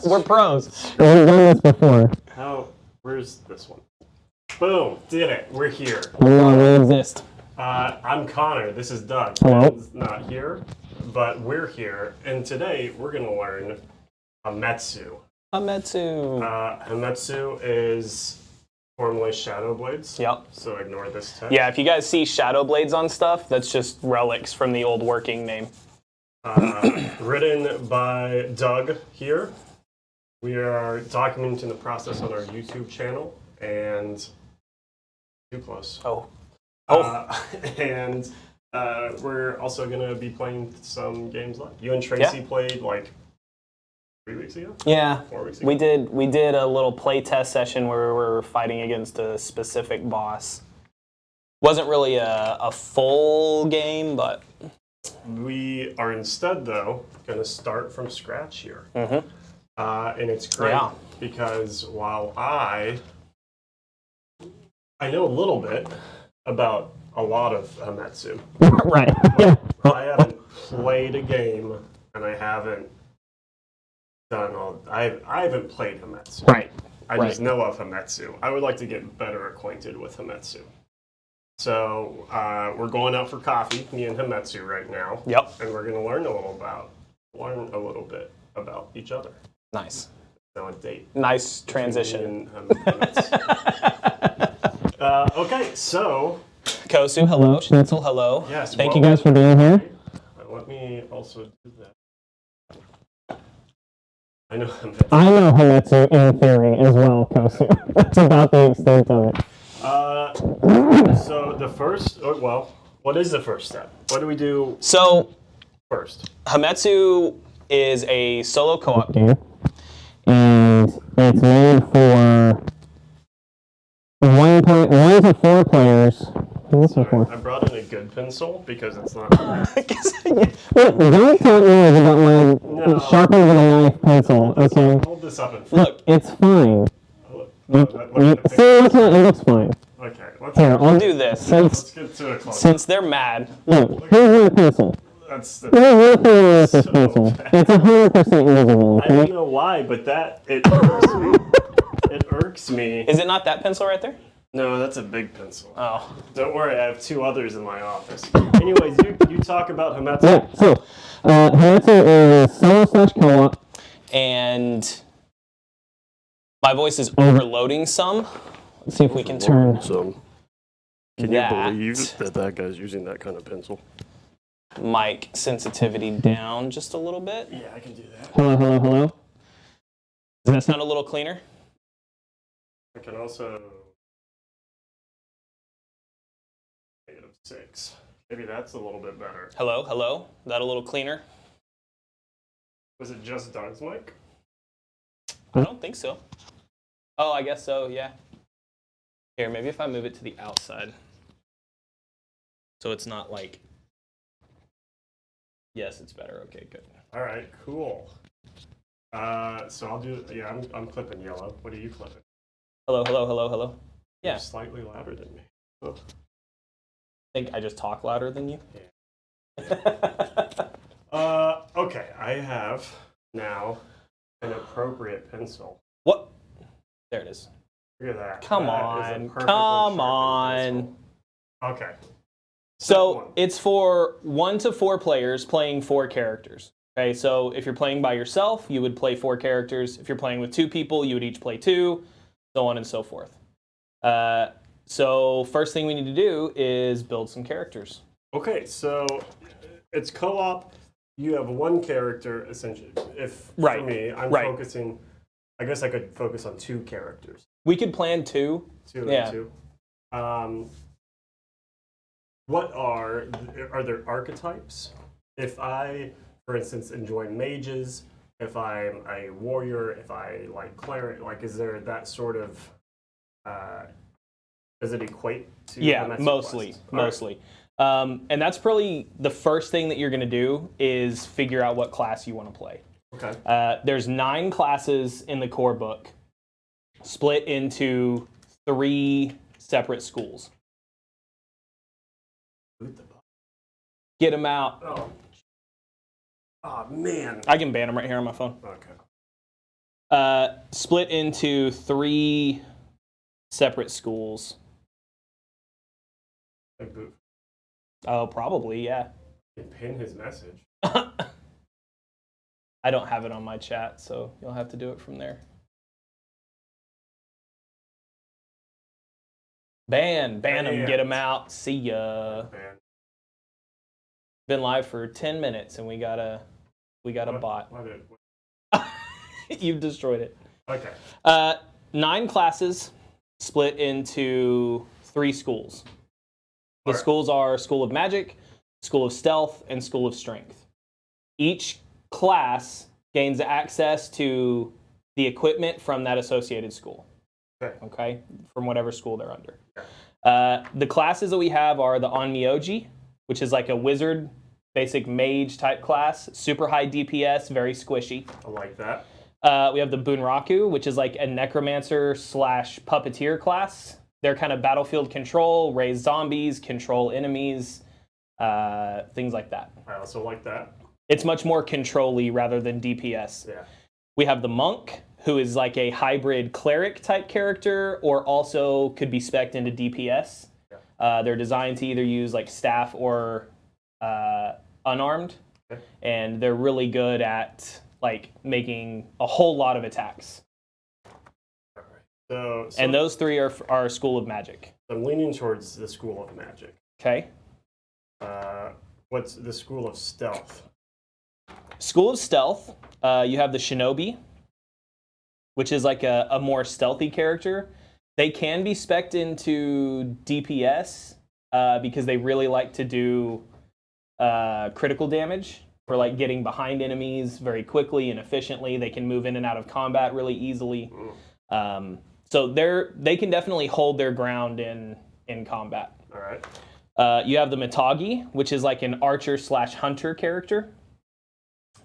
We're pros. We've done this before. Where's this one? Boom! Did it. We're here. We exist. I'm Connor. This is Doug. Hello. Ben's not here, but we're here. And today we're going to learn Hametsu. Hametsu. Hametsu is formerly Shadow Blades. Yep. So ignore this text. Yeah, if you guys see shadow blades on stuff, that's just relics from the old working name. Written by Doug here. We are documenting the process on our YouTube channel and too close. And we're also going to be playing some games live. You and Tracy played like 3 weeks ago? Yeah. 4 weeks ago? We did a little play test session where we were fighting against a specific boss. Wasn't really a full game, but we are instead, though, going to start from scratch here. Mm-hmm. And it's great because while I know a little bit about a lot of Hametsu. Right. I haven't played a game, and I haven't done all. I haven't played Hametsu. Right. I just know of Hametsu. I would like to get better acquainted with Hametsu. So we're going out for coffee, me and Hametsu right now. Yep. And we're going to learn a little bit about each other. Nice. On a date. Nice transition. Okay, so Kosu, hello. Schnitzel, hello. Yes. Thank you guys for being here. Let me also do that. I know Hametsu in theory as well, Kosu. That's about the extent of it. So the first, what is the first step? What do we do first? Hametsu is a solo co-op game, and it's made for 1 to 4 players. I brought in a good pencil because it's not. Look, don't tell me about my sharpened with a knife pencil. Okay. Hold this up and look, it's fine. See, it looks fine. Okay, Here, I'll do this. Let's get to it close. Since they're mad. Look, here's my pencil. That's Here's with this pencil. It's 100% usable. I don't know why, but it irks me. It irks me. Is it not that pencil right there? No, that's a big pencil. Oh. Don't worry, I have 2 others in my office. Anyways, you talk about Hametsu. Yeah, so Hametsu is solo/co-op. And my voice is overloading some. Let's see if we can turn some. Can you believe that guy's using that kind of pencil? Mic sensitivity down just a little bit. Yeah, I can do that. Hello. Does that sound a little cleaner? I can also... -6. Maybe that's a little bit better. Hello. That a little cleaner? Was it just Doug's mic? I don't think so. Oh, I guess so, yeah. Here, maybe if I move it to the outside. So it's not like... Yes, it's better. Okay, good. All right, cool. So I'll do... Yeah, I'm clipping yellow. What are you clipping? Hello. Yeah. You're slightly louder than me. Oh. I think I just talk louder than you. Yeah. Okay, I have now an appropriate pencil. What? There it is. Look at that. Come on. Okay. So it's for 1 to 4 players playing 4 characters. Okay, so if you're playing by yourself, you would play 4 characters. If you're playing with 2 people, you would each play 2, so on and so forth. So first thing we need to do is build some characters. Okay, so it's co-op. You have 1 character, essentially. For me, I'm focusing... I guess I could focus on 2 characters. We could plan 2. 2 and 2. What are there archetypes? If I, for instance, enjoy mages, if I'm a warrior, if I like cleric, like is there that sort of... does it equate to... Yeah, mostly. And that's probably the first thing that you're going to do is figure out what class you want to play. Okay. There's 9 classes in the core book, split into 3 separate schools. Get them out. Oh, man. I can ban them right here on my phone. Okay. Split into 3 separate schools. Like boot. Oh, probably, yeah. Can pin his message. I don't have it on my chat, so you'll have to do it from there. Ban them, get them out. See ya. Ban. Been live for 10 minutes and we got a bot. You've destroyed it. Okay. 9 classes split into 3 schools. The schools are School of Magic, School of Stealth, and School of Strength. Each class gains access to the equipment from that associated school. Okay? From whatever school they're under. The classes that we have are the Onmyoji, which is like a wizard, basic mage type class, super high DPS, very squishy. I like that. We have the Bunraku, which is like a necromancer / puppeteer class. They're kind of battlefield control, raise zombies, control enemies, things like that. I also like that. It's much more control-y rather than DPS. Yeah. We have the Monk, who is like a hybrid cleric type character, or also could be spec'd into DPS. Yeah. They're designed to either use like staff or unarmed, and they're really good at like making a whole lot of attacks. So and those 3 are School of Magic. I'm leaning towards the School of Magic. Okay. What's the School of Stealth? School of Stealth, you have the Shinobi, which is like a more stealthy character. They can be spec'd into DPS because they really like to do critical damage for like getting behind enemies very quickly and efficiently. They can move in and out of combat really easily. So they can definitely hold their ground in combat. All right. You have the Mitagi, which is like an archer / hunter character.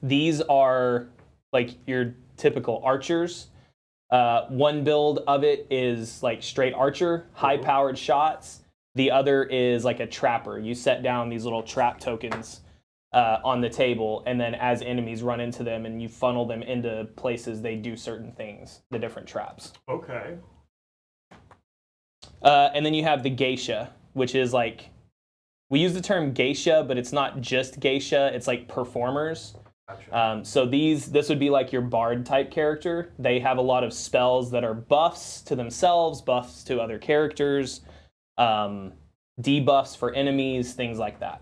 These are like your typical archers. One build of it is like straight archer, high-powered shots. The other is like a trapper. You set down these little trap tokens on the table, and then as enemies run into them and you funnel them into places, they do certain things, the different traps. Okay. And then you have the geisha, which is like, we use the term geisha, but it's not just geisha, it's like performers. Gotcha. So this would be like your bard type character. They have a lot of spells that are buffs to themselves, buffs to other characters, debuffs for enemies, things like that.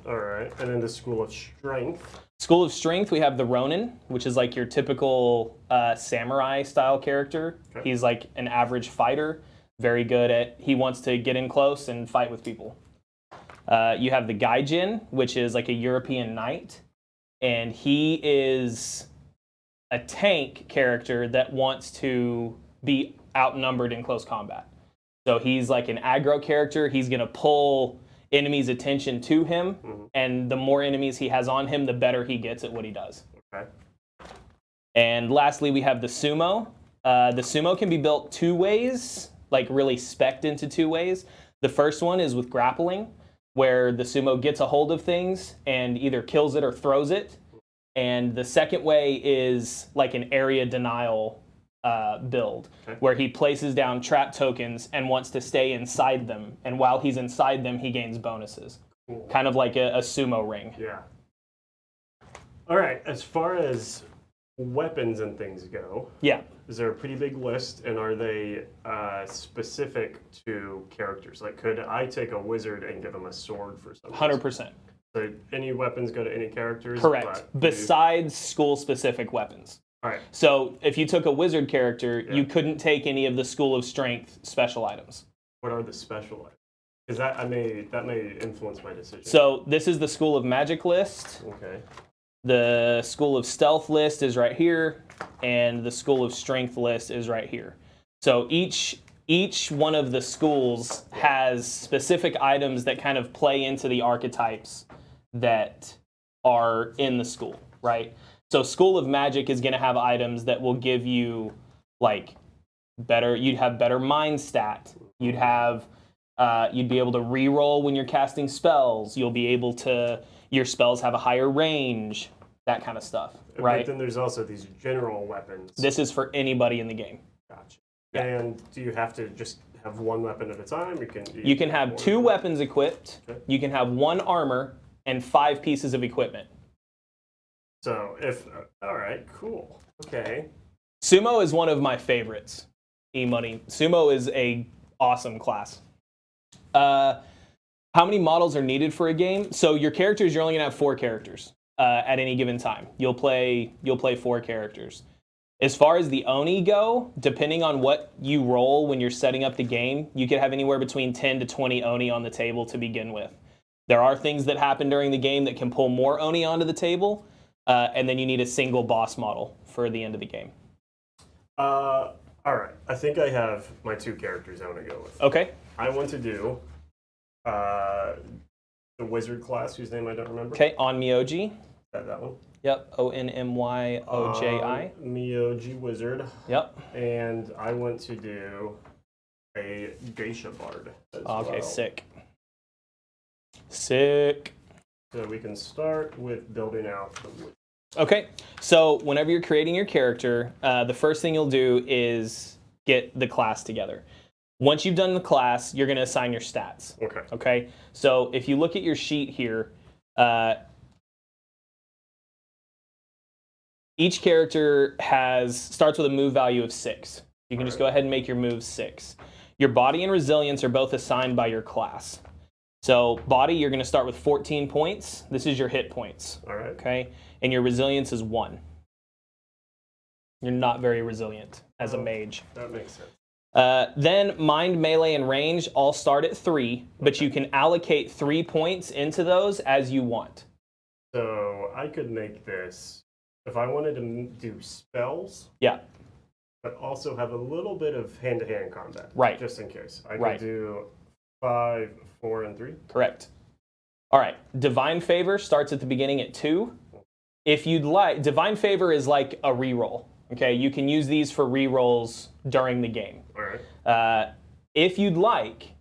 All right, and then the School of Strength. School of Strength, we have the Ronin, which is like your typical samurai style character. Okay. He's like an average fighter, very good at, he wants to get in close and fight with people. You have the Gaijin, which is like a European knight, and he is a tank character that wants to be outnumbered in close combat. So he's like an aggro character. He's going to pull enemies' attention to him, and the more enemies he has on him, the better he gets at what he does. Okay. And lastly, we have the Sumo. The Sumo can be built 2 ways, like really spec'd into 2 ways. The first one is with grappling, where the Sumo gets a hold of things and either kills it or throws it. And the second way is like an area denial build, where he places down trap tokens and wants to stay inside them. And while he's inside them, he gains bonuses. Cool. Kind of like a sumo ring. Yeah. All right, as far as weapons and things go, yeah, is there a pretty big list, and are they specific to characters? Like, could I take a wizard and give him a sword for something? 100%. So any weapons go to any characters? Correct. Besides school-specific weapons. All right. So if you took a wizard character, you couldn't take any of the School of Strength special items. What are the special items? Because that may influence my decision. So this is the School of Magic list. Okay. The School of Stealth list is right here, and the School of Strength list is right here. So each one of the schools has specific items that kind of play into the archetypes that are in the school, right? So School of Magic is going to have items that will give you like you'd have better mind stat. You'd be able to reroll when you're casting spells. You'll be able to, your spells have a higher range, that kind of stuff. Right. But then there's also these general weapons. This is for anybody in the game. Gotcha. Yeah. And do you have to just have one weapon at a time? You can have 2 weapons equipped. Okay. You can have 1 armor and 5 pieces of equipment. So if all right, cool. Okay. Sumo is one of my favorites. E-money. Sumo is a awesome class. How many models are needed for a game? So your characters, you're only gonna have 4 characters at any given time. You'll play 4 characters. As far as the Oni go, depending on what you roll when you're setting up the game, you could have anywhere between 10 to 20 Oni on the table to begin with. There are things that happen during the game that can pull more Oni onto the table, and then you need a single boss model for the end of the game. All right. I think I have my 2 characters I want to go with. Okay. I want to do the wizard class, whose name I don't remember. Okay, Onmyoji. That one. Yep, Onmyoji. Myoji wizard. Yep. And I want to do a geisha bard as Okay, well. sick. Sick. So we can start with building out the wizard. Okay, so whenever you're creating your character, the first thing you'll do is get the class together. Once you've done the class, you're going to assign your stats. Okay. Okay, so if you look at your sheet here, each character starts with a move value of 6. You can just go ahead and make your moves 6. Your body and resilience are both assigned by your class. So body, you're going to start with 14 points. This is your hit points. All right. Okay, and your resilience is 1. You're not very resilient as a mage. That makes sense. Then mind, melee, and range all start at 3, but you can allocate 3 points into those as you want. So I could make this, if I wanted to do spells, Yeah, but also have a little bit of hand-to-hand combat. Right. Just in case. I could Right. do 5, 4, and 3. correct. All right, divine favor starts at the beginning at 2. If you'd like, divine favor is like a reroll. Okay, you can use these for rerolls during the game. All right. If you'd like,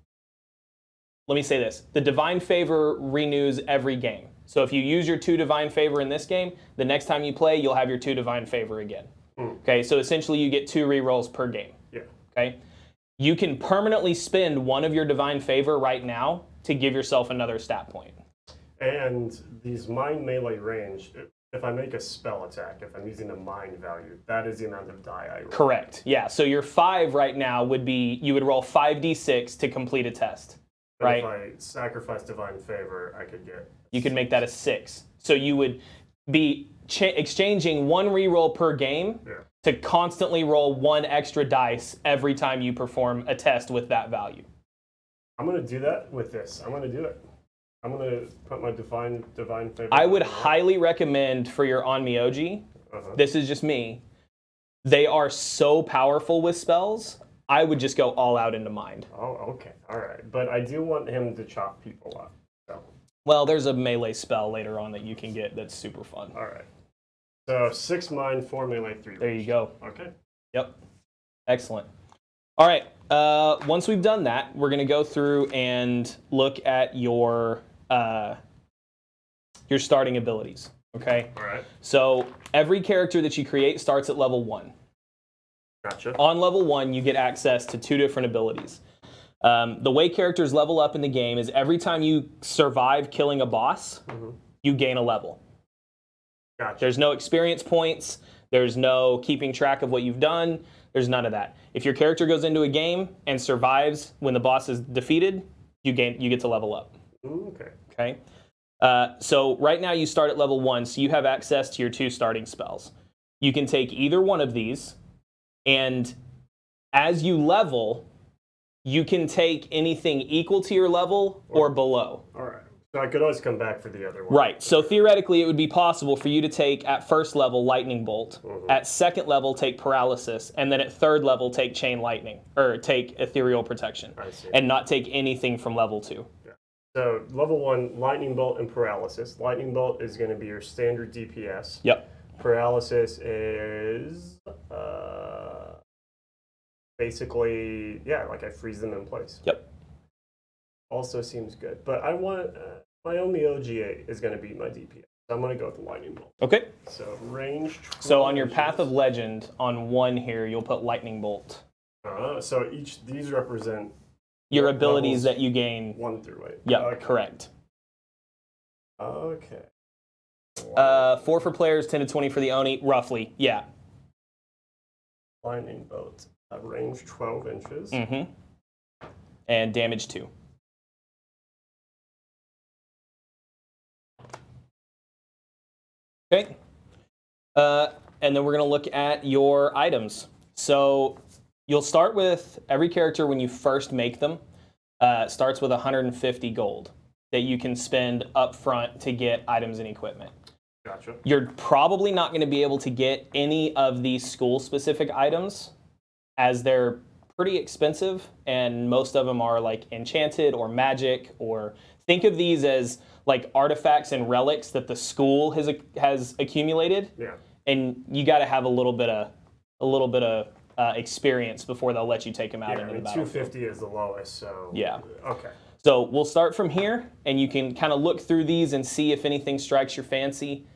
let me say this: the divine favor renews every game. So if you use your 2 divine favor in this game, the next time you play, you'll have your 2 divine favor again. Okay, so essentially you get 2 rerolls per game. Yeah. Okay, you can permanently spend 1 of your divine favor right now to give yourself another stat point. And these mind melee range, if I make a spell attack, if I'm using a mind value, that is the amount of die I roll. Correct. Yeah. So your 5 right now would be, you would roll 5d6 to complete a test. But Right. if I sacrifice divine favor, I could get. You could make that a 6. So you would be exchanging 1 reroll per game to constantly roll 1 extra dice every time you perform a test with that value. I'm going to do that with this. I'm going to do it. I'm going to put my divine favor. I would highly recommend for your Onmyoji, this is just me, they are so powerful with spells, I would just go all out into mind. Oh, okay. All right. But I do want him to chop people up. So. Well, there's a melee spell later on that you can get that's super fun. All right. So 6 mind, 4 melee, 3 There you go. Okay. Yep. Excellent. All right. Once we've done that, we're going to go through and look at your starting abilities. Okay? All right. So every character that you create starts at level 1. Gotcha. On level 1, you get access to 2 different abilities. The way characters level up in the game is every time you survive killing a boss, you gain a level. Gotcha. There's no experience points. There's no keeping track of what you've done. There's none of that. If your character goes into a game and survives when the boss is defeated, you get to level up. Okay. Okay. So right now you start at level 1, so you have access to your 2 starting spells. You can take either one of these, and as you level, you can take anything equal to your level or below. All right. So I could always come back for the other one. Right. So theoretically, it would be possible for you to take at first level Lightning Bolt, at second level take Paralysis, and then at third level take Chain Lightning or take Ethereal Protection, I see. and not take anything from level 2. Yeah. So level 1, Lightning Bolt and Paralysis. Lightning Bolt is going to be your standard DPS. Yep. Paralysis is basically, yeah, like I freeze them in place. Yep. Also seems good. But I want, my Onmyoji is going to be my DPS. So I'm going to go with the lightning bolt. Okay. So range 12 So on your inches. Path of Legend, on 1 here, you'll put lightning bolt. So these represent Your abilities levels that you gain. 1 through 8. Yep, Okay. correct. Okay. 4 for players, 10 to 20 for the Oni, roughly. Yeah. Lightning bolt. Range 12 inches. Mm-hmm. And damage 2. Okay. And then we're going to look at your items. So you'll start with every character when you first make them. Starts with 150 gold that you can spend up front to get items and equipment. Gotcha. You're probably not going to be able to get any of these school-specific items as they're pretty expensive, and most of them are like enchanted or magic, or think of these as like artifacts and relics that the school has accumulated. Yeah. And you got to have a little bit of experience before they'll let you take them out into the battlefield. 250 is the lowest, so Yeah. Okay. So we'll start from here, and you can kind of look through these and see if anything strikes your fancy.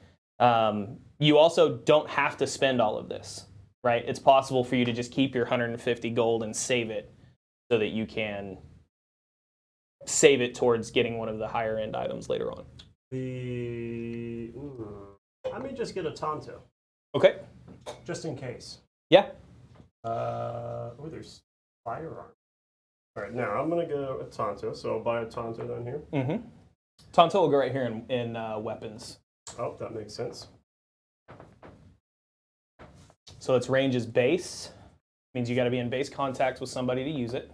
You also don't have to spend all of this, right? It's possible for you to just keep your 150 gold and save it so that you can save it towards getting one of the higher end items later on. I may just get a Tonto, Okay. just in case. Yeah. There's firearm. All right, now I'm gonna go a Tonto, so I'll buy a Tonto down here. Mm-hmm. Tonto will go right here in weapons. Oh, that makes sense. So its range is base. Means you got to be in base contact with somebody to use it.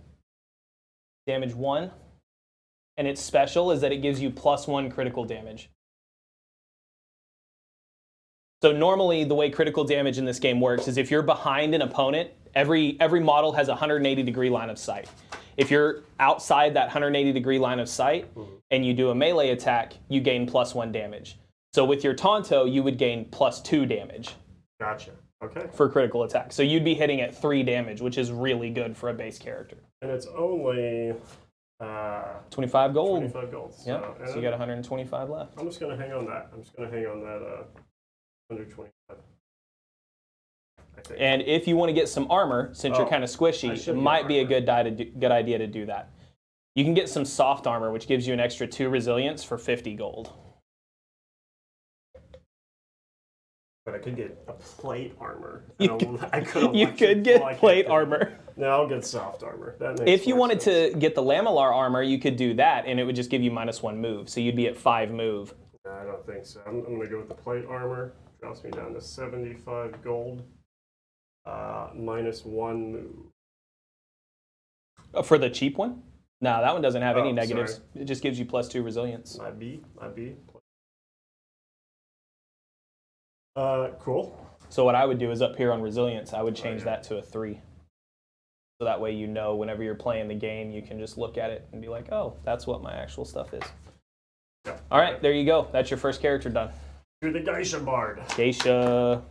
Damage 1. And its special is that it gives you +1 critical damage. So normally the way critical damage in this game works is if you're behind an opponent, every model has a 180-degree line of sight. If you're outside that 180-degree line of sight and you do a melee attack, you gain +1 damage. So with your Tonto, you would gain +2 damage. Gotcha. Okay. For critical attack. So you'd be hitting at 3 damage, which is really good for a base character. And it's only 25 gold. 25 gold. Yep. So you got 125 left. I'm just gonna hang on that. 125. I think. And if you want to get some armor, since you're kind of squishy, it might be a good idea to do that. You can get some soft armor, which gives you an extra 2 resilience for 50 gold. But I could get a plate armor. You could get plate armor. No, I'll get soft armor. That makes If you more wanted sense. to get the lamellar armor, you could do that, and it would just give you -1 move. So you'd be at 5 move. No, I don't think so. I'm going to go with the plate armor. Drops me down to 75 gold. -1 move. For the cheap one? No, that one doesn't have any negatives. Sorry. It just gives you +2 resilience. My B. Cool. So what I would do is up here on resilience, I would change that to a 3. So that way you know whenever you're playing the game, you can just look at it and be like, oh, that's what my actual stuff is. Yeah. All right, there you go. That's your first character done. To the Geisha Bard. Geisha.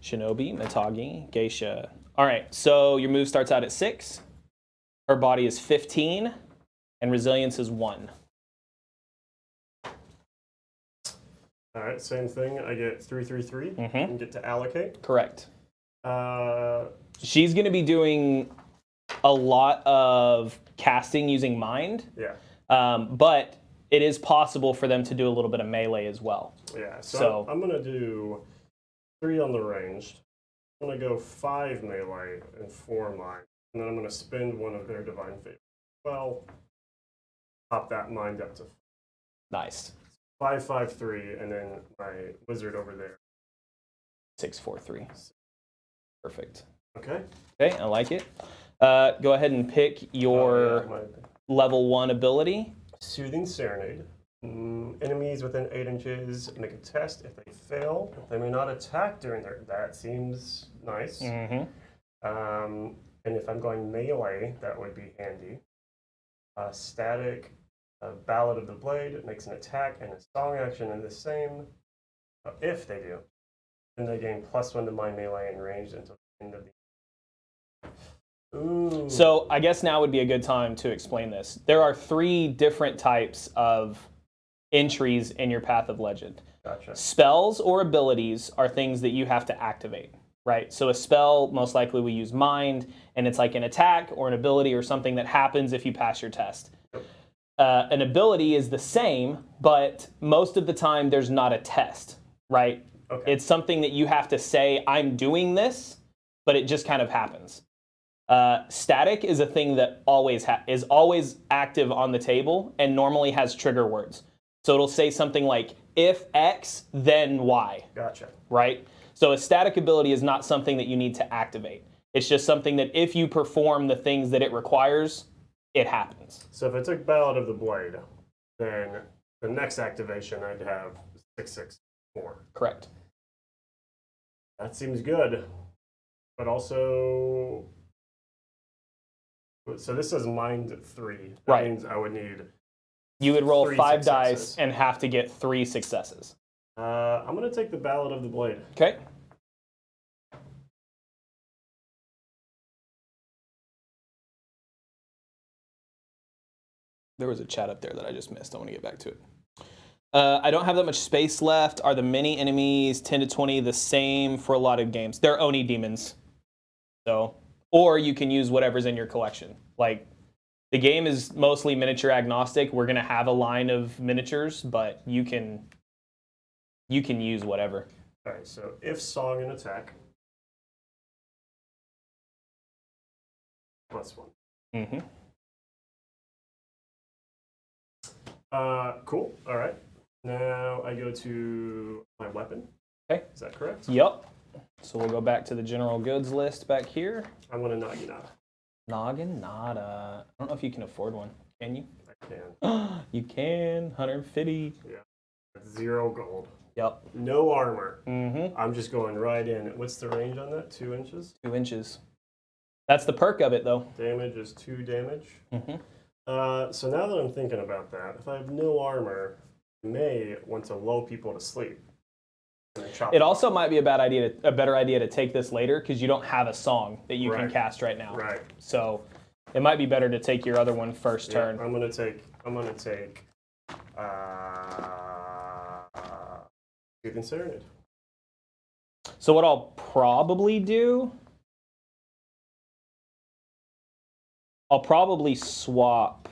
Shinobi, Mitagi, Geisha. All right, so your move starts out at 6. Her body is 15, and resilience is 1. All right, same thing. I get 3/3/3 and get to allocate. Correct. Uh, She's going to be doing a lot of casting using mind. yeah. But it is possible for them to do a little bit of melee as well. Yeah. So, So- I'm going to do 3 on the ranged. I'm going to go 5 melee and 4 mind. And then I'm going to spend one of their divine favors. Well, pop that mind up to Nice. 5/5/3, and then my wizard over there. 6/4/3. Perfect. Okay. Okay, I like it. Go ahead and pick your My level 1 ability. Soothing Serenade. Enemies within 8 inches make a test. If they fail, they may not attack during their. That seems nice. Mm-hmm. And if I'm going melee, that would be handy. Static. Ballad of the Blade. It makes an attack and a song action in the same. If they do, then they gain +1 to my melee and ranged until the end of the. Ooh. So I guess now would be a good time to explain this. There are 3 different types of entries in your Path of Legend. Gotcha. Spells or abilities are things that you have to activate, right? So a spell, most likely we use Mind, and it's like an attack or an ability or something that happens if you pass your test. An ability is the same, but most of the time there's not a test, right? Okay. It's something that you have to say, I'm doing this, but it just kind of happens. Static is a thing that is always active on the table and normally has trigger words. So it'll say something like, if X, then Y. Gotcha. Right? So a static ability is not something that you need to activate. It's just something that if you perform the things that it requires, it happens. So if I took Ballad of the Blade, then the next activation I'd have 664. Correct. That seems good. But also, so this says Mind 3. That means I would need. You would roll 3 5 successes. dice and have to get 3 successes. I'm going to take the Ballad of the Blade. Okay. There was a chat up there that I just missed. I want to get back to it. I don't have that much space left. Are the mini enemies 10 to 20 the same for a lot of games? They're Oni demons. So, or you can use whatever's in your collection. Like, the game is mostly miniature agnostic. We're going to have a line of miniatures, but you can use whatever. All right, so if Song and Attack. +1. Mm-hmm. Cool. All right. Now I go to my weapon. Okay. Is that correct? Yep. So we'll go back to the general goods list back here. I want a Naginata. Naginata. I don't know if you can afford one. Can you? I can. You can. 150. Yeah. 0 gold. Yep. No armor. Mm-hmm. I'm just going right in. What's the range on that? 2 inches? 2 inches. That's the perk of it, though. Damage is 2 damage. Mm-hmm. So now that I'm thinking about that, if I have no armor, I may want to lull people to sleep. It also might be a better idea to take this later because you don't have a song that you can cast right now. Right. So it might be better to take your other one first turn. I'm gonna take Soothing Serenade. So what I'll probably do, I'll probably swap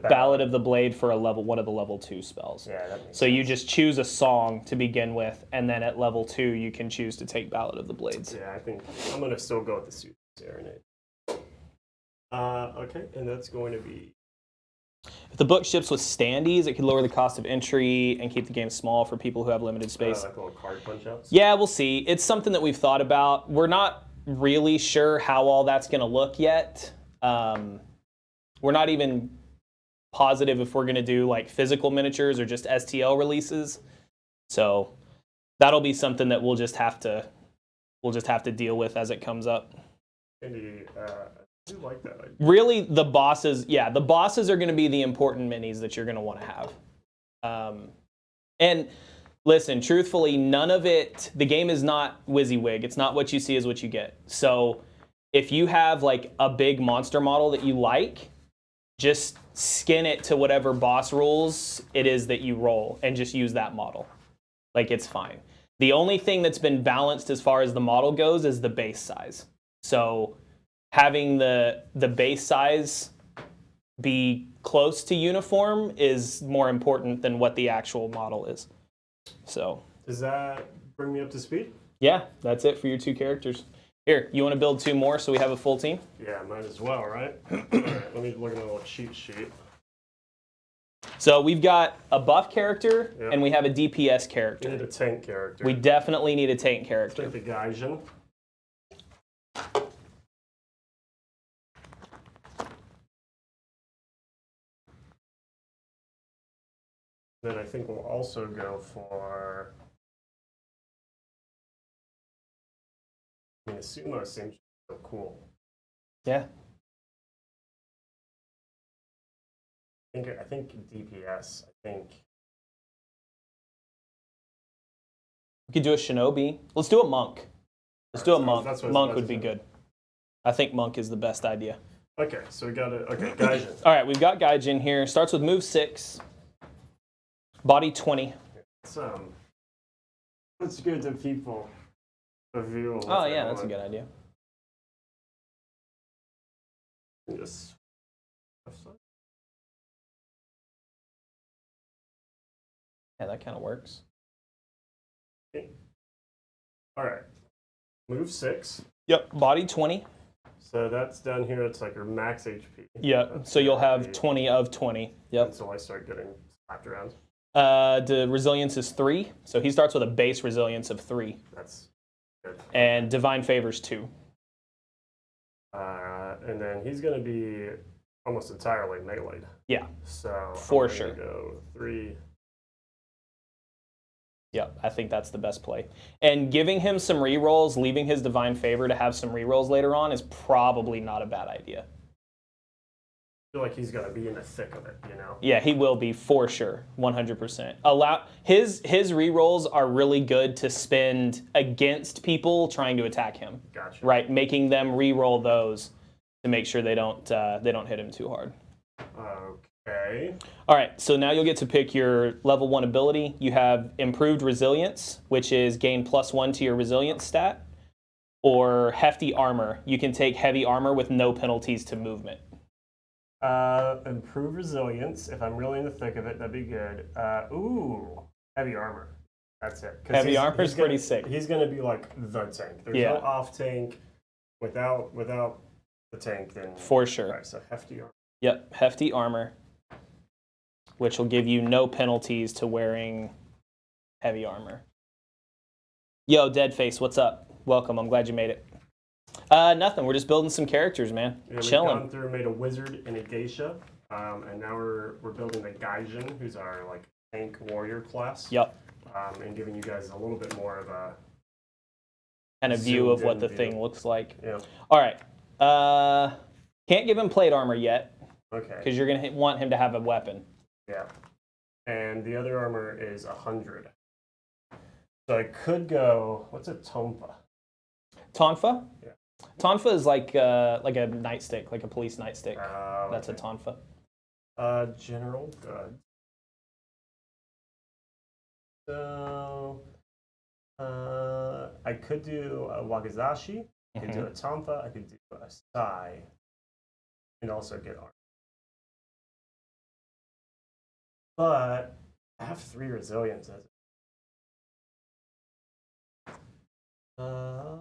Ballad of the Blade for one of the level 2 spells. Yeah, that makes So sense. you just choose a song to begin with, and then at level 2 you can choose to take Ballad of the Blades. Yeah, I think I'm gonna still go with the Soothing Serenade. Okay, and that's going to be. If the book ships with standees, it could lower the cost of entry and keep the game small for people who have limited space. Like little card punch outs. Yeah, we'll see. It's something that we've thought about. We're not really sure how all that's going to look yet. We're not even positive if we're going to do like physical miniatures or just STL releases. So that'll be something that we'll just have to deal with as it comes up. Andy, I do like that idea. Really, the bosses are going to be the important minis that you're going to want to have. And listen, truthfully, none of it, the game is not WYSIWYG. It's not what you see is what you get. So if you have like a big monster model that you like, just skin it to whatever boss rules it is that you roll and just use that model. Like, it's fine. The only thing that's been balanced as far as the model goes is the base size. So having the base size be close to uniform is more important than what the actual model is. So Does that bring me up to speed? yeah, that's it for your 2 characters. Here, you want to build 2 more so we have a full team? Yeah, might as well, right? All right, let me look at my little cheat sheet. So we've got a buff character Yep. and we have a DPS We need character. a tank character. We definitely need a tank character. Take the Gaijin. Then I think we'll also go for. I mean, the sumo seems so cool. Yeah. I think DPS. I think. We could do a shinobi. Let's do a monk. Let's do a monk. That's what I was Monk about would to be say. good. I think monk is the best idea. Okay, so we got it. Okay, Gaijin. All right, we've got Gaijin here. Starts with move 6, body 20. Let's give to people a view of what Oh they yeah, that's a want. good idea. Just Yeah, that kind of works. all right. Move 6. Yep, body 20. So that's down here. It's like your max HP. Yep, That's so you'll gonna have be 20 of 20. Yep. until I start getting slapped around. The resilience is 3, so he starts with a base resilience of 3. That's good. And divine favors 2. And then he's going to be almost entirely meleeed. Yeah, So For I'm gonna sure. Go 3. yep, I think that's the best play. And giving him some rerolls, leaving his divine favor to have some rerolls later on is probably not a bad idea. I feel like he's going to be in the thick of it, you know? Yeah, he will be for sure, 100%. His rerolls are really good to spend against people trying to attack him. Gotcha. Right, making them re-roll those to make sure they don't hit him too hard. Okay. All right, so now you'll get to pick your level 1 ability. You have improved resilience, which is gain +1 to your resilience stat, or hefty armor. You can take heavy armor with no penalties to movement. Improve resilience. If I'm really in the thick of it, that'd be good. Heavy armor. That's it. 'Cause Heavy armor is gonna- pretty sick. He's going to be like the tank. There's Yeah. no off tank without the tank. Then For sure. All right, so hefty armor. Yep, hefty armor, which will give you no penalties to wearing heavy armor. Yo, Deadface, what's up? Welcome. I'm glad you made it. Nothing. We're just building some characters, man. Yeah, we've Chilling. gone through, made a wizard and a geisha, and now we're building the Gaijin, who's our like tank warrior class. Yep. And giving you guys a little bit more of a Kind of view of zoomed what in the view. thing looks like. Yeah. All right. Can't give him plate armor yet Okay. because you're gonna want him to have a weapon. Yeah. And the other armor is 100. So I could go. What's a tonfa? Tonfa. Yeah. Tonfa is like a nightstick, like a police nightstick. That's a Okay. tonfa. General good. So I could do a wakizashi. I could do a tonfa. I could do a sai, and also get armor. But I have 3 resiliences. I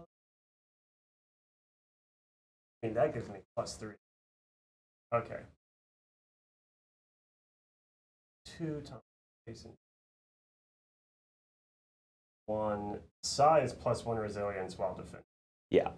mean, that gives me +3. Okay. 2 times Jason. 1. Sai is +1 resilience while defending. Yeah.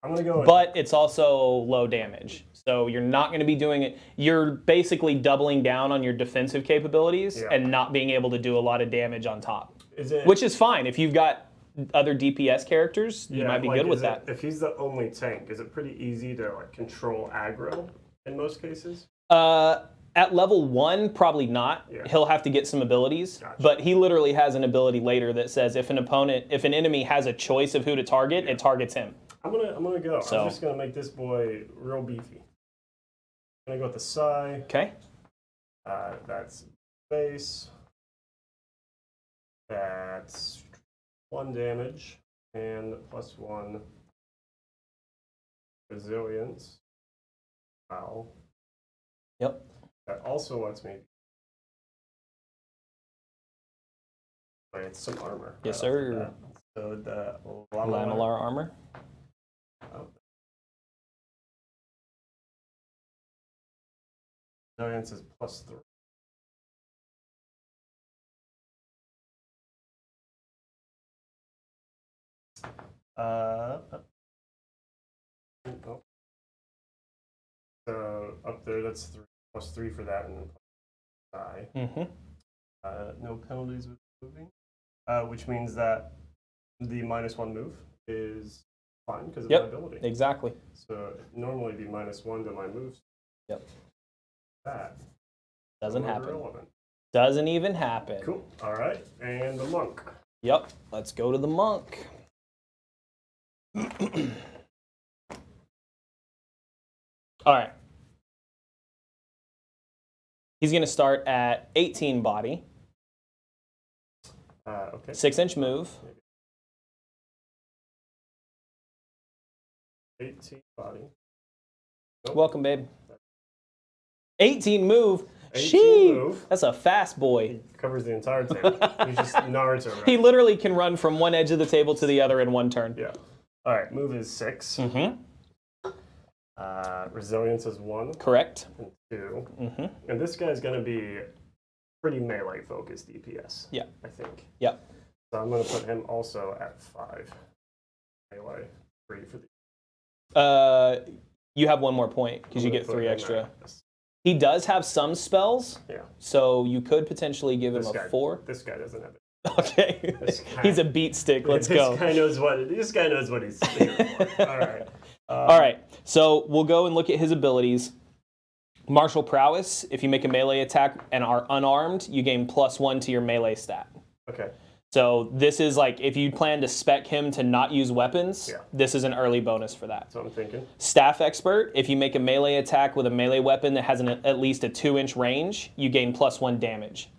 I'm going to go with But it's also low damage. So you're not going to be doing it. You're basically doubling down on your defensive capabilities Yeah. and not being able to do a lot of damage on top. is it, Which is fine. If you've got other DPS characters, you might be like, good with is that. it, if he's the only tank, is it pretty easy to like control aggro in most cases? At level 1, probably not. Yeah. He'll have to get some abilities. Gotcha. But he literally has an ability later that says if an enemy has a choice of who to target, it targets him. I'm gonna go. So- I'm just gonna make this boy real beefy. I'm gonna go with the Sai. Okay? That's base. That's 1 damage and +1 resilience. Wow. Yep. That also lets me. Wait, some armor. Yes, right off the sir. bat. So the Lamellar armor. Oh. Resilience is +3. Oh. So up there, that's 3 +3 for that, and then die. Mm-hmm. No penalties with moving, which means that the -1 move is fine because of Yep. my ability. Exactly. So it'd normally be -1 to my moves. Yep. That Doesn't no longer happen. relevant. Doesn't even happen. Cool. All right, and the monk. Yep. Let's go to the monk. All right. He's going to start at 18 body. Okay. 6-inch move. 18 body. Welcome, babe. 18 move. 18 move. That's a fast boy. He covers the entire table. He's just Naruto. Right? He literally can run from one edge of the table to the other in one turn. Yeah. All right. Move is 6. Mm-hmm. Resilience is 1. Correct. And 2. Mm-hmm. And this guy's going to be pretty melee focused DPS. Yeah. I think. Yep. So I'm going to put him also at 5. Melee 3 for the. You have one more point because you get 3 extra. At, He does have some spells, yeah. So you could potentially give him a 4. This guy doesn't have it. Okay. He's a beat stick. Let's go. This guy knows what he's here for. All right. All right. So we'll go and look at his abilities. Martial prowess. If you make a melee attack and are unarmed, you gain +1 to your melee stat. Okay. So this is like if you plan to spec him to not use weapons, this is an early bonus for that. That's what I'm thinking. Staff expert. If you make a melee attack with a melee weapon that has at least a 2-inch range, you gain +1 damage.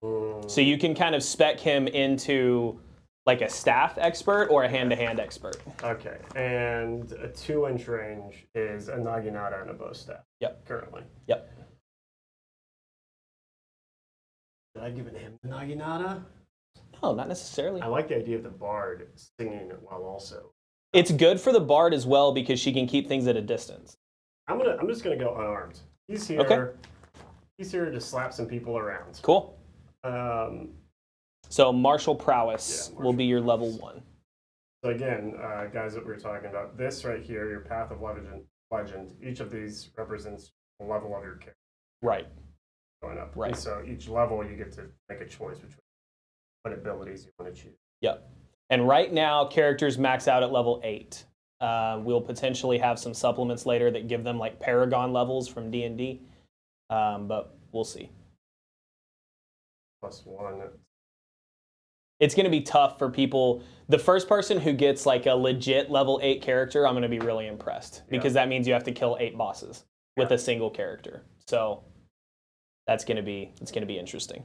So you can kind of spec him into like a staff expert or a hand-to-hand expert. Okay, and a 2-inch range is a Naginata and a bow staff. Yep. Currently. Yep. Did I give him the Naginata? No, not necessarily. I like the idea of the bard singing while also. It's good for the bard as well because she can keep things at a distance. I'm just gonna go unarmed. He's here. Okay. He's here to slap some people around. Cool. So martial prowess will be your level 1. So again, guys, what we were talking about, this right here, your path of legend, each of these represents a level of your character. Right. Going up. Right. And so each level you get to make a choice between what abilities you want to choose. Yep. And right now, characters max out at level 8. We'll potentially have some supplements later that give them like Paragon levels from D&D, but we'll see. +1. It's going to be tough for people. The first person who gets like a legit level 8 character, I'm going to be really impressed because that means you have to kill 8 bosses with a single character. So it's going to be interesting.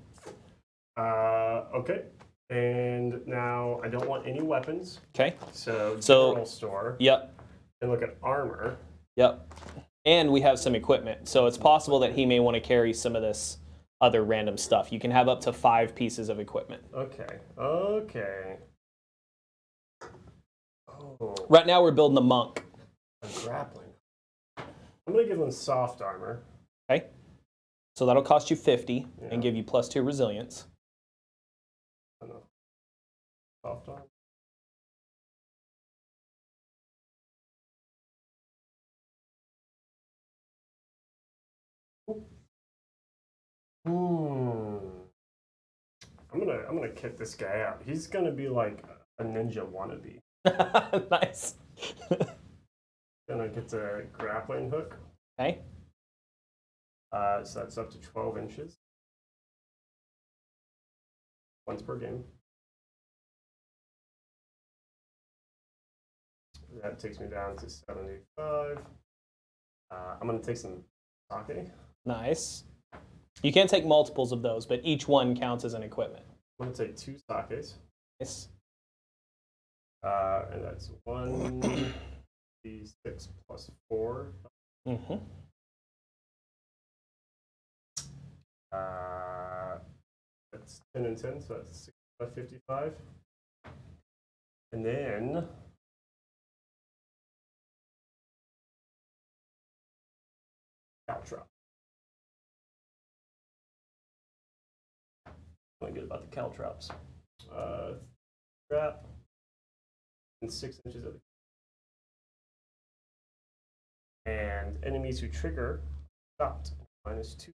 Okay. And now I don't want any weapons. Okay. So general store. Yep. And look at armor. Yep. And we have some equipment. So it's possible that he may want to carry some of this other random stuff. You can have up to 5 pieces of equipment. Okay. Okay. Oh. Right now we're building a monk. A grappling. I'm going to give him soft armor. Okay. So that'll cost you 50 and give you +2 resilience. I don't know. Soft armor. I'm gonna kick this guy out. He's gonna be like a ninja wannabe. Nice. Gonna get the grappling hook. Okay. So that's up to 12 inches. Once per game. That takes me down to 75. I'm gonna take some sake. Nice. You can take multiples of those, but each one counts as an equipment. I'm gonna take 2 sakes. Nice. And that's 1d6 plus 4. Mm-hmm. That's 10 and 10, so that's 6 by 55. And then caltrop. Feeling good about the caltrops. Trap and 6 inches of the. And enemies who trigger stopped -2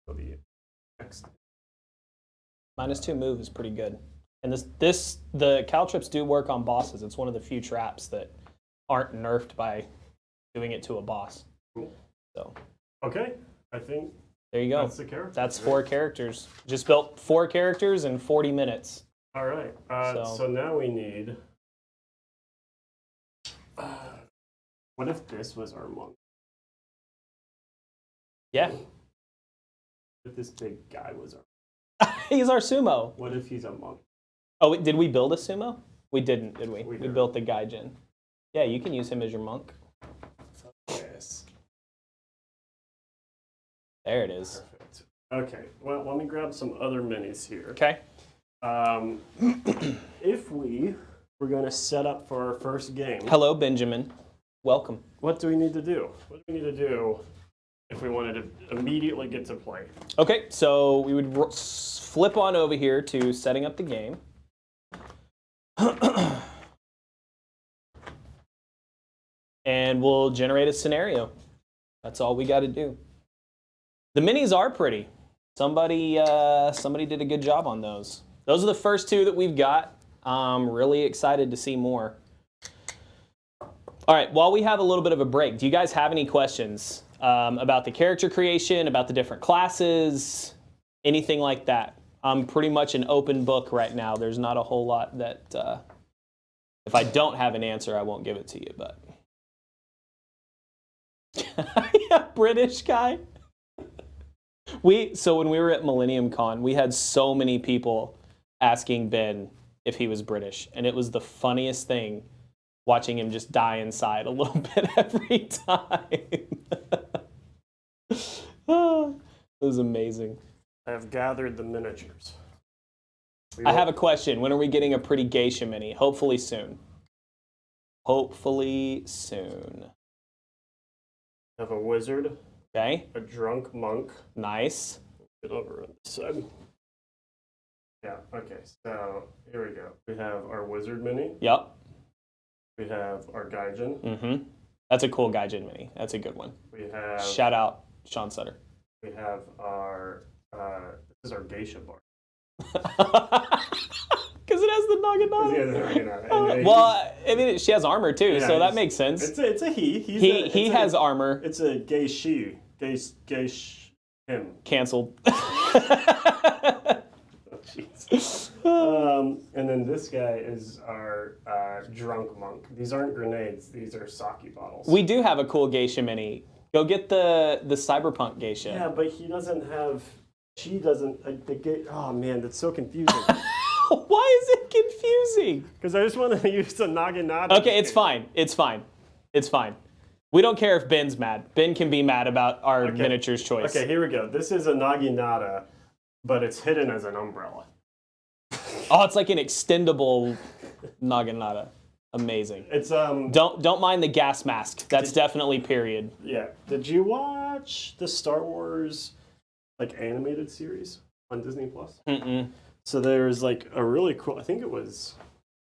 for the next. -2 move is pretty good. And the caltrops do work on bosses. It's one of the few traps that aren't nerfed by doing it to a boss. Cool. So. Okay, I think there you go. That's the character. That's 4 characters. Just built 4 characters in 40 minutes. All right. So now we need. What if this was our monk? Yeah. If this big guy was He's our sumo. what if he's a monk? Oh, did we build a sumo? We didn't, did we? We didn't. built the gaijin. Yeah, you can use him as your monk. Yes. There it is. Perfect. Okay, well, let me grab some other minis here. Okay. If we were going to set up for our first game, Hello, Benjamin. Welcome. what do we need to do? What do we need to do if we wanted to immediately get to play? Okay, so we would flip on over here to setting up the game. And we'll generate a scenario. That's all we got to do. The minis are pretty. Somebody did a good job on those. Those are the first two that we've got. I'm really excited to see more. All right, while we have a little bit of a break, do you guys have any questions about the character creation, about the different classes, anything like that? I'm pretty much an open book right now. There's not a whole lot that, if I don't have an answer, I won't give it to you, but. Yeah, British guy. So when we were at Millennium Con, we had so many people asking Ben if he was British, and it was the funniest thing watching him just die inside a little bit every time. It was amazing. I have gathered the miniatures. I have a question. When are we getting a pretty geisha mini? Hopefully soon. Hopefully soon. I have a wizard, Okay, a drunk monk. nice. Get over on this side. Yeah, okay, so here we go. We have our wizard mini. Yep. We have our gaijin. Mm-hmm. That's a cool gaijin mini. That's a good one. We have Shout out Sean Sutter. we have our this is our geisha bar. Because it has the naginata. Yeah, Well, I mean, she has armor too, Yeah, so that makes sense. it's a he. He has armor. It's a gay she. Gay him. Canceled. Oh, jeez. And then this guy is our drunk monk. These aren't grenades. These are sake bottles. We do have a cool geisha mini. Go get the cyberpunk geisha. Yeah, but he doesn't have. She doesn't. Oh man, that's so confusing. Why is it confusing? Because I just want to use the naginata. Okay, it's fine. It's fine. It's fine. We don't care if Ben's mad. Ben can be mad about our miniatures choice. Okay, here we go. This is a naginata, but it's hidden as an umbrella. Oh, it's like an extendable naginata. Amazing. It's Don't mind the gas mask. That's definitely period. Yeah. Did you watch the Star Wars animated series on Disney Plus? Mm-mm. So there's a really cool. I think it was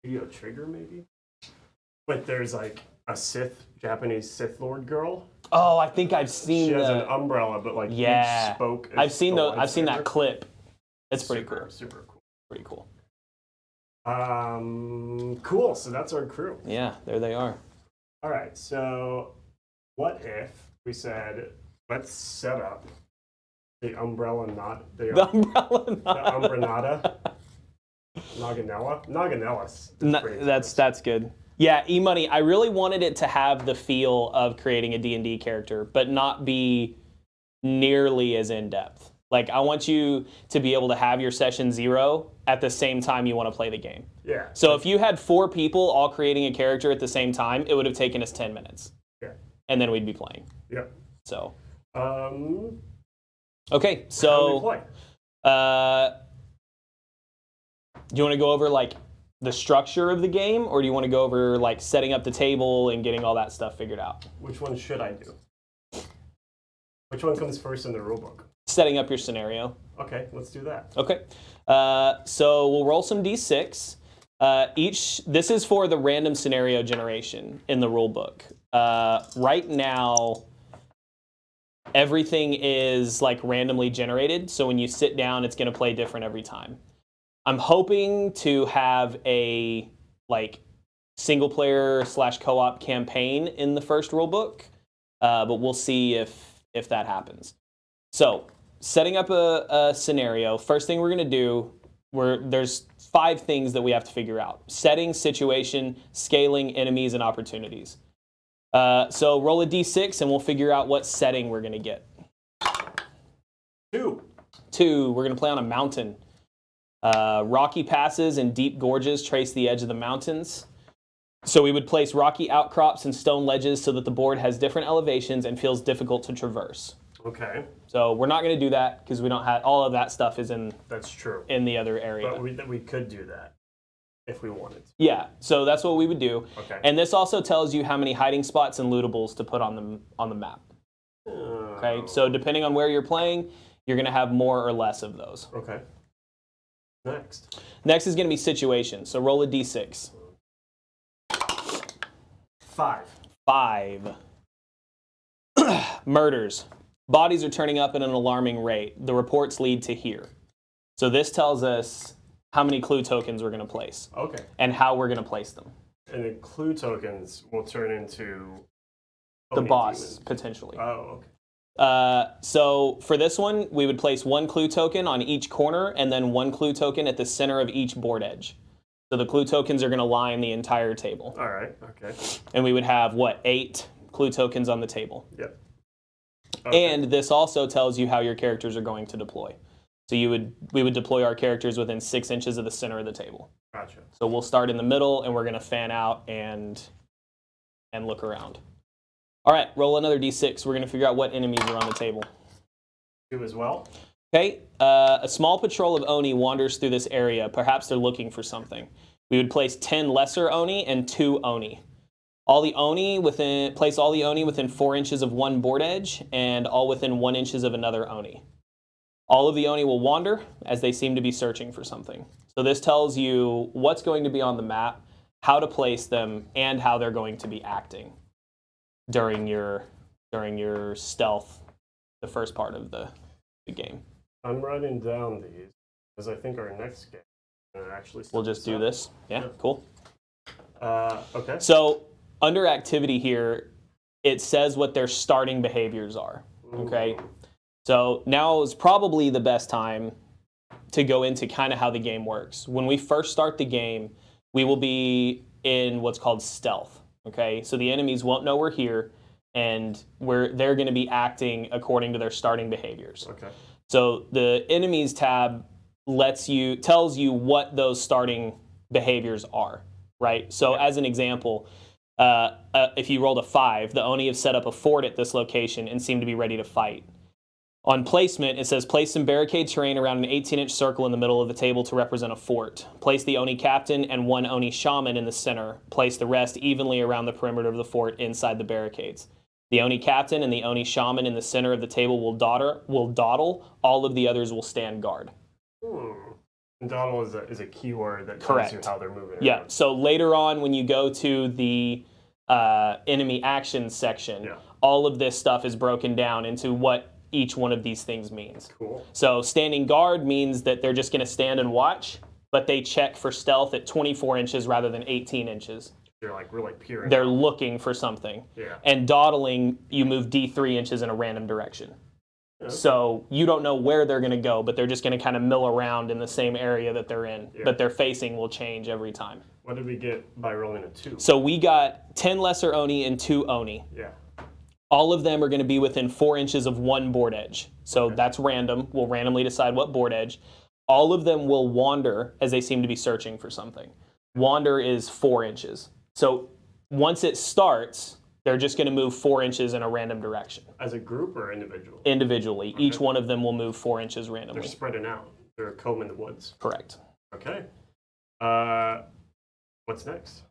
Video Trigger maybe. But there's a Japanese Sith Lord girl. Oh, I think I've seen She has an umbrella, but each spoke. I've seen I've seen that lightsaber. clip. It's pretty cool. Super cool. Pretty cool. Cool. So that's our crew. Yeah, there they are. All right. So, what if we said, let's set up the umbrella knot? The umbrella knot. The umbranata. Naginella. That's good. Yeah, E-Money, I really wanted it to have the feel of creating a D&D character, but not be nearly as in-depth. I want you to be able to have your session 0 at the same time you want to play the game. Yeah. So if you had 4 people all creating a character at the same time, it would have taken us 10 minutes. Yeah. And then we'd be playing. Yeah. So. How Okay, do so. we play? Do you want to go over the structure of the game, or do you want to go over setting up the table and getting all that stuff figured out? Which one should I do? Which one comes first in the rulebook? Setting up your scenario. Okay, let's do that. Okay. So we'll roll some d6. This is for the random scenario generation in the rule book. Right now, everything is randomly generated. So when you sit down, it's going to play different every time. I'm hoping to have a single player / co-op campaign in the first rule book, but we'll see if that happens. So setting up a scenario, first thing we're going to do, there's 5 things that we have to figure out: setting, situation, scaling, enemies, and opportunities. So roll a d6 and we'll figure out what setting we're going to get. 2, we're going to play on a mountain. Rocky passes and deep gorges trace the edge of the mountains. So we would place rocky outcrops and stone ledges so that the board has different elevations and feels difficult to traverse. Okay. So we're not going to do that because we don't have all of that stuff is in. That's true. In the other area. But we could do that if we wanted to. Yeah. So that's what we would do. Okay. And this also tells you how many hiding spots and lootables to put on the map. Okay. So depending on where you're playing, you're going to have more or less of those. Okay. Next. Next is going to be situations. So roll a d6. 5. 5. Murders. Bodies are turning up at an alarming rate. The reports lead to here. So this tells us how many clue tokens we're going to place. Okay. And how we're going to place them. And the clue tokens will turn into The boss, demons. potentially. Oh, okay. So for this one, we would place 1 clue token on each corner and then 1 clue token at the center of each board edge. So the clue tokens are going to line the entire table. All right. Okay. And we would have, 8 clue tokens on the table. Yep. Okay. And this also tells you how your characters are going to deploy. So we would deploy our characters within 6 inches of the center of the table. Gotcha. So we'll start in the middle and we're going to fan out and look around. All right, roll another d6. We're going to figure out what enemies are on the table. 2 as well. Okay, a small patrol of Oni wanders through this area. Perhaps they're looking for something. We would place 10 lesser Oni and 2 Oni. Place all the Oni within 4 inches of one board edge and all within 1 inches of another Oni. All of the Oni will wander as they seem to be searching for something. So this tells you what's going to be on the map, how to place them, and how they're going to be acting during your stealth, the first part of the game. I'm writing down these because I think our next game actually. We'll just do this. Yeah, cool. Okay. So under activity here, it says what their starting behaviors are. Okay. So now is probably the best time to go into kind of how the game works. When we first start the game, we will be in what's called stealth. Okay. So the enemies won't know we're here, and they're going to be acting according to their starting behaviors. Okay. So the enemies tab tells you what those starting behaviors are, right? So as an example, if you rolled a 5, the Oni have set up a fort at this location and seem to be ready to fight. On placement, it says place some barricade terrain around an 18-inch circle in the middle of the table to represent a fort. Place the Oni captain and 1 Oni shaman in the center. Place the rest evenly around the perimeter of the fort inside the barricades. The Oni captain and the Oni shaman in the center of the table will dawdle. All of the others will stand guard. And dawdle is a keyword that tells Correct. you how they're moving. Yeah. around. So later on, when you go to the enemy actions section, all of this stuff is broken down into what each one of these things means. Cool. So standing guard means that they're just going to stand and watch, but they check for stealth at 24 inches rather than 18 inches. They're like really peering. They're looking for something. Yeah. And dawdling, you move D3 inches in a random direction. Okay. So you don't know where they're going to go, but they're just going to kind of mill around in the same area that they're in. Yeah. But their facing will change every time. What did we get by rolling a 2? So we got 10 lesser Oni and 2 Oni. Yeah. All of them are going to be within 4 inches of one board edge. So that's random. We'll randomly decide what board edge. All of them will wander as they seem to be searching for something. Wander is 4 inches. So once it starts, they're just going to move 4 inches in a random direction. As a group or individual? Individually. Okay. Each one of them will move 4 inches randomly. They're spreading out. They're a comb in the woods. Correct. Okay. What's next?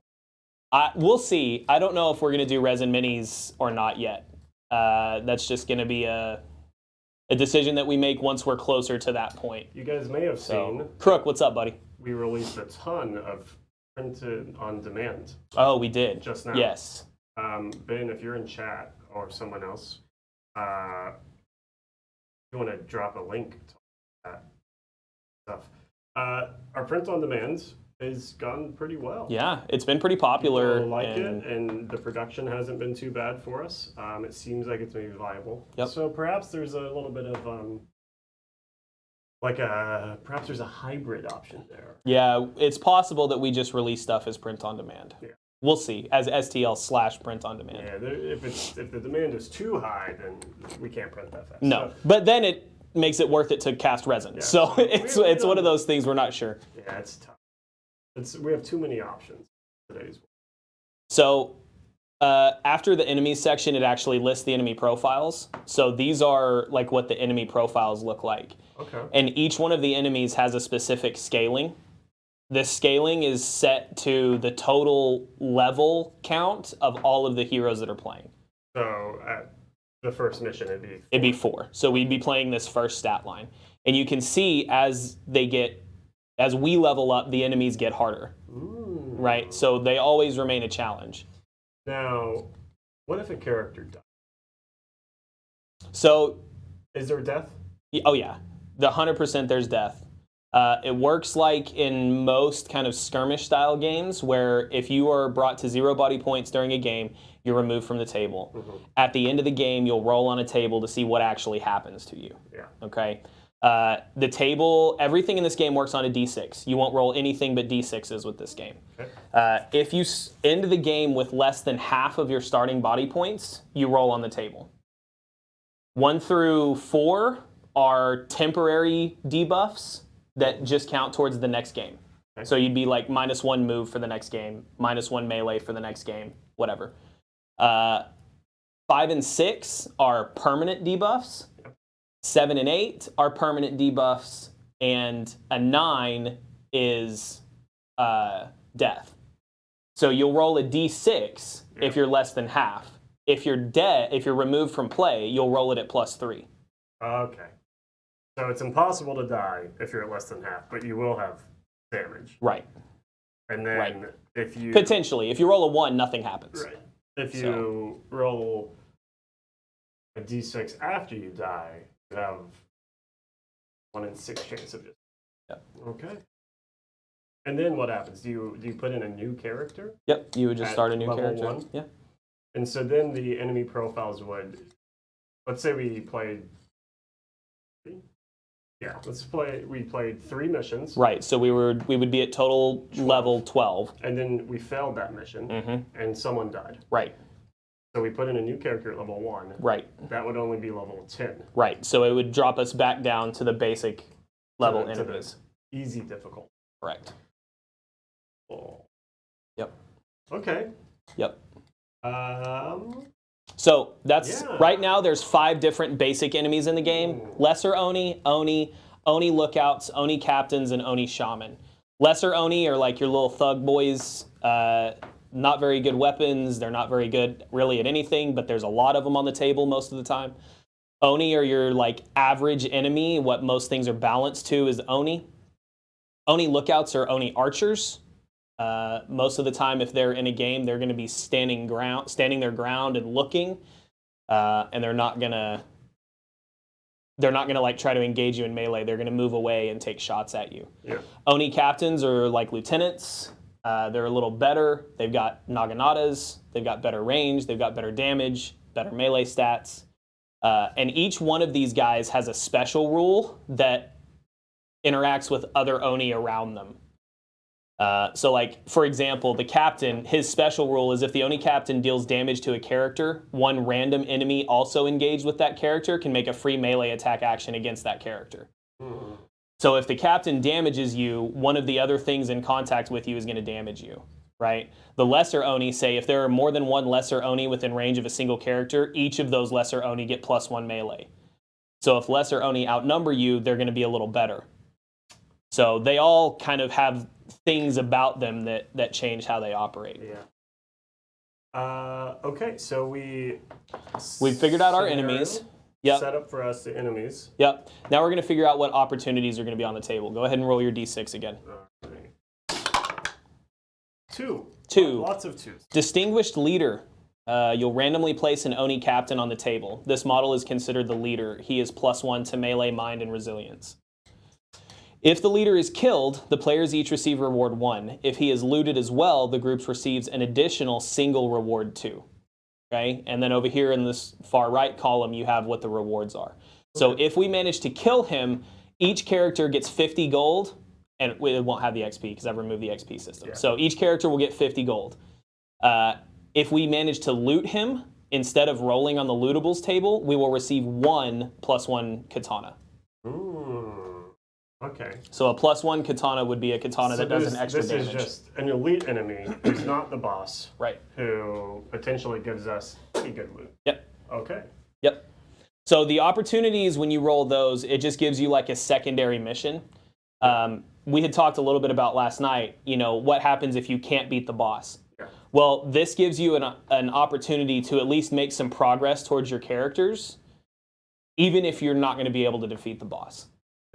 We'll see. I don't know if we're going to do resin minis or not yet. That's just going to be a decision that we make once we're closer to that point. You guys may have seen. Crook, what's up, buddy? We released a ton of printed on demand. Oh, we did. Just now. Yes. Ben, if you're in chat or someone else, if you want to drop a link to that stuff. Our print on demand has gone pretty well. Yeah, it's been pretty popular. People like it, and the production hasn't been too bad for us. It seems like it's maybe viable. Yep. So perhaps there's a little bit of perhaps there's a hybrid option there. Yeah, it's possible that we just release stuff as print on demand. Yeah. We'll see, as STL/print on demand. Yeah, if the demand is too high, then we can't print that fast. No, So, but then makes it worth it to cast resin. Yeah. So it's one of those things we're not sure. Yeah, it's tough. We have too many options today's. So after the enemies section, it actually lists the enemy profiles. So these are like what the enemy profiles look like. Okay. And each one of the enemies has a specific scaling. This scaling is set to the total level count of all of the heroes that are playing. So at the first mission, it'd be 4. So we'd be playing this first stat line. And you can see as we level up, the enemies get harder. Ooh. Right? So they always remain a challenge. Now, what if a character dies? So, is there death? Oh yeah, the 100% there's death. It works like in most kind of skirmish style games where if you are brought to 0 body points during a game, you're removed from the table. Mm-hmm. At the end of the game, you'll roll on a table to see what actually happens to you. Yeah. Okay. The table, everything in this game works on a d6. You won't roll anything but d6s with this game. Okay. If you end the game with less than half of your starting body points, you roll on the table. 1 through 4 are temporary debuffs that just count towards the next game. Okay. So you'd be like -1 move for the next game, -1 melee for the next game, whatever. 5 and 6 are permanent debuffs. 7 and 8 are permanent debuffs, and a 9 is death. So you'll roll a d6 if you're less than half. If you're dead, if you're removed from play, you'll roll it at +3. Okay. So it's impossible to die if you're at less than half, but you will have damage. Right. And then if you... Potentially. If you roll a 1, nothing happens. Right. If you roll a d6 after you die, you have 1 in 6 chance of just... Yep. Okay. And then what happens? Do you put in a new character? Yep. You would just start a new character. 1? Yeah. And so then the enemy profiles would... Let's say we played... Yeah, we played 3 missions. Right, so we would be at total 12. Level 12. And then we failed that mission, and someone died. Right. So we put in a new character at level 1. Right. That would only be level 10. Right, so it would drop us back down to the basic level enemies. Easy difficult. Correct. Oh. Yep. Okay. Yep. So that's right now. There's 5 different basic enemies in the game: Lesser Oni, Oni Lookouts, Oni Captains, and Oni Shaman. Lesser Oni are like your little thug boys. Not very good weapons. They're not very good really at anything, but there's a lot of them on the table most of the time. Oni are your like average enemy. What most things are balanced to is Oni. Oni Lookouts are Oni archers. Most of the time, if they're in a game, they're going to be standing their ground and looking, and they're not gonna like try to engage you in melee. They're going to move away and take shots at you. Yeah. Oni captains are like lieutenants. They're a little better. They've got naganatas. They've got better range. They've got better damage, better melee stats, and each one of these guys has a special rule that interacts with other Oni around them. So like, for example, the captain, his special rule is if the Oni captain deals damage to a character, one random enemy also engaged with that character can make a free melee attack action against that character. Mm-hmm. So if the captain damages you, one of the other things in contact with you is going to damage you, right? The lesser Oni say if there are more than one lesser Oni within range of a single character, each of those lesser Oni get +1 melee. So if lesser Oni outnumber you, they're going to be a little better. So they all kind of have things about them that change how they operate. Yeah. Okay, so we figured out our enemies. Yep. Set up for us the enemies. Yep. Now we're going to figure out what opportunities are going to be on the table. Go ahead and roll your d6 again. Right. 2. Lots of 2s. Distinguished leader. You'll randomly place an Oni captain on the table. This model is considered the leader. He is +1 to melee, mind, and resilience. If the leader is killed, the players each receive reward 1. If he is looted as well, the group receives an additional single reward 2. Okay? And then over here in this far right column, you have what the rewards are. So if we manage to kill him, each character gets 50 gold, and it won't have the XP because I've removed the XP system. Yeah. So each character will get 50 gold. If we manage to loot him, instead of rolling on the lootables table, we will receive 1 +1 katana. Okay. So a +1 katana would be a katana that does an extra damage. This is just an elite enemy who's not the boss. Right. Who potentially gives us pretty good loot. Yep. Okay. Yep. So the opportunities when you roll those, it just gives you like a secondary mission. We had talked a little bit about last night, what happens if you can't beat the boss. Yeah. Well, this gives you an opportunity to at least make some progress towards your characters, even if you're not going to be able to defeat the boss.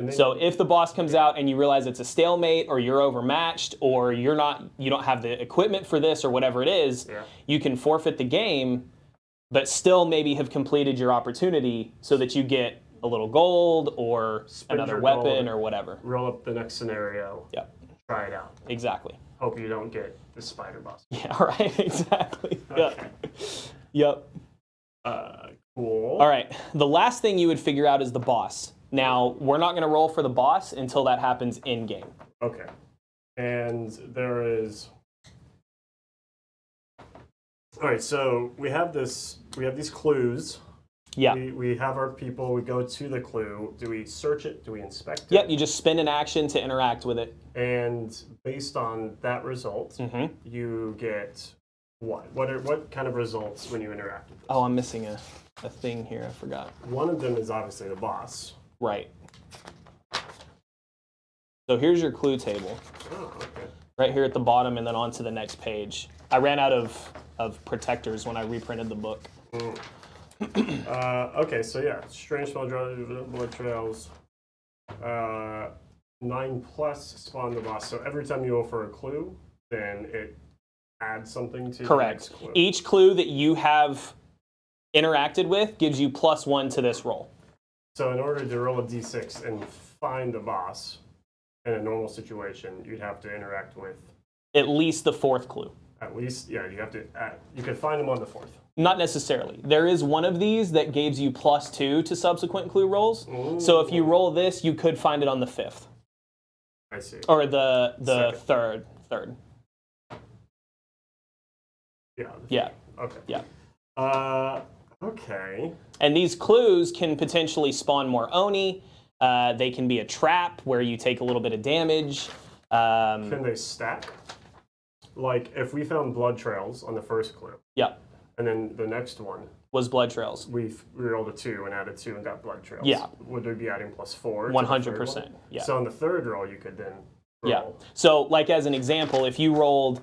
So if the boss comes out and you realize it's a stalemate, or you're overmatched, or you don't have the equipment for this, or whatever it is, you can forfeit the game, but still maybe have completed your opportunity so that you get a little gold or another weapon or whatever. Roll up the next scenario. Yep. Try it out. Exactly. Hope you don't get the spider boss. Yeah, right. Exactly. Okay. Yep. Cool. All right. The last thing you would figure out is the boss. Now, we're not going to roll for the boss until that happens in-game. Okay. And there is... All right, so we have these clues. Yeah. We have our people, we go to the clue. Do we search it? Do we inspect it? Yep, you just spend an action to interact with it. And based on that result, you get what? What kind of results when you interact with this? Oh, I'm missing a thing here. I forgot. One of them is obviously the boss. Right. So here's your clue table. Oh, okay. Right here at the bottom and then on to the next page. I ran out of protectors when I reprinted the book. Okay, so yeah, strange smell, blood trails. 9+ spawn the boss. So every time you go for a clue, then it adds something to Correct. the next clue. Each clue that you have interacted with gives you +1 to this roll. So in order to roll a d6 and find the boss in a normal situation, you'd have to interact with at least the 4th clue. At least, yeah, you have to. You could find them on the 4th. Not necessarily. There is one of these that gives you +2 to subsequent clue rolls. So if you roll this, you could find it on the 5th. I see. Or the third. Yeah. Yeah. Okay. Yeah. Okay. And these clues can potentially spawn more Oni. They can be a trap where you take a little bit of damage. Can they stack? Like if we found blood trails on the first clue. Yeah. And then the next one was blood trails. We rolled a 2 and added 2 and got blood trails. Yeah. Would we be adding +4? 100%. Yeah. So on the third roll, you could then roll. Yeah. So like as an example, if you rolled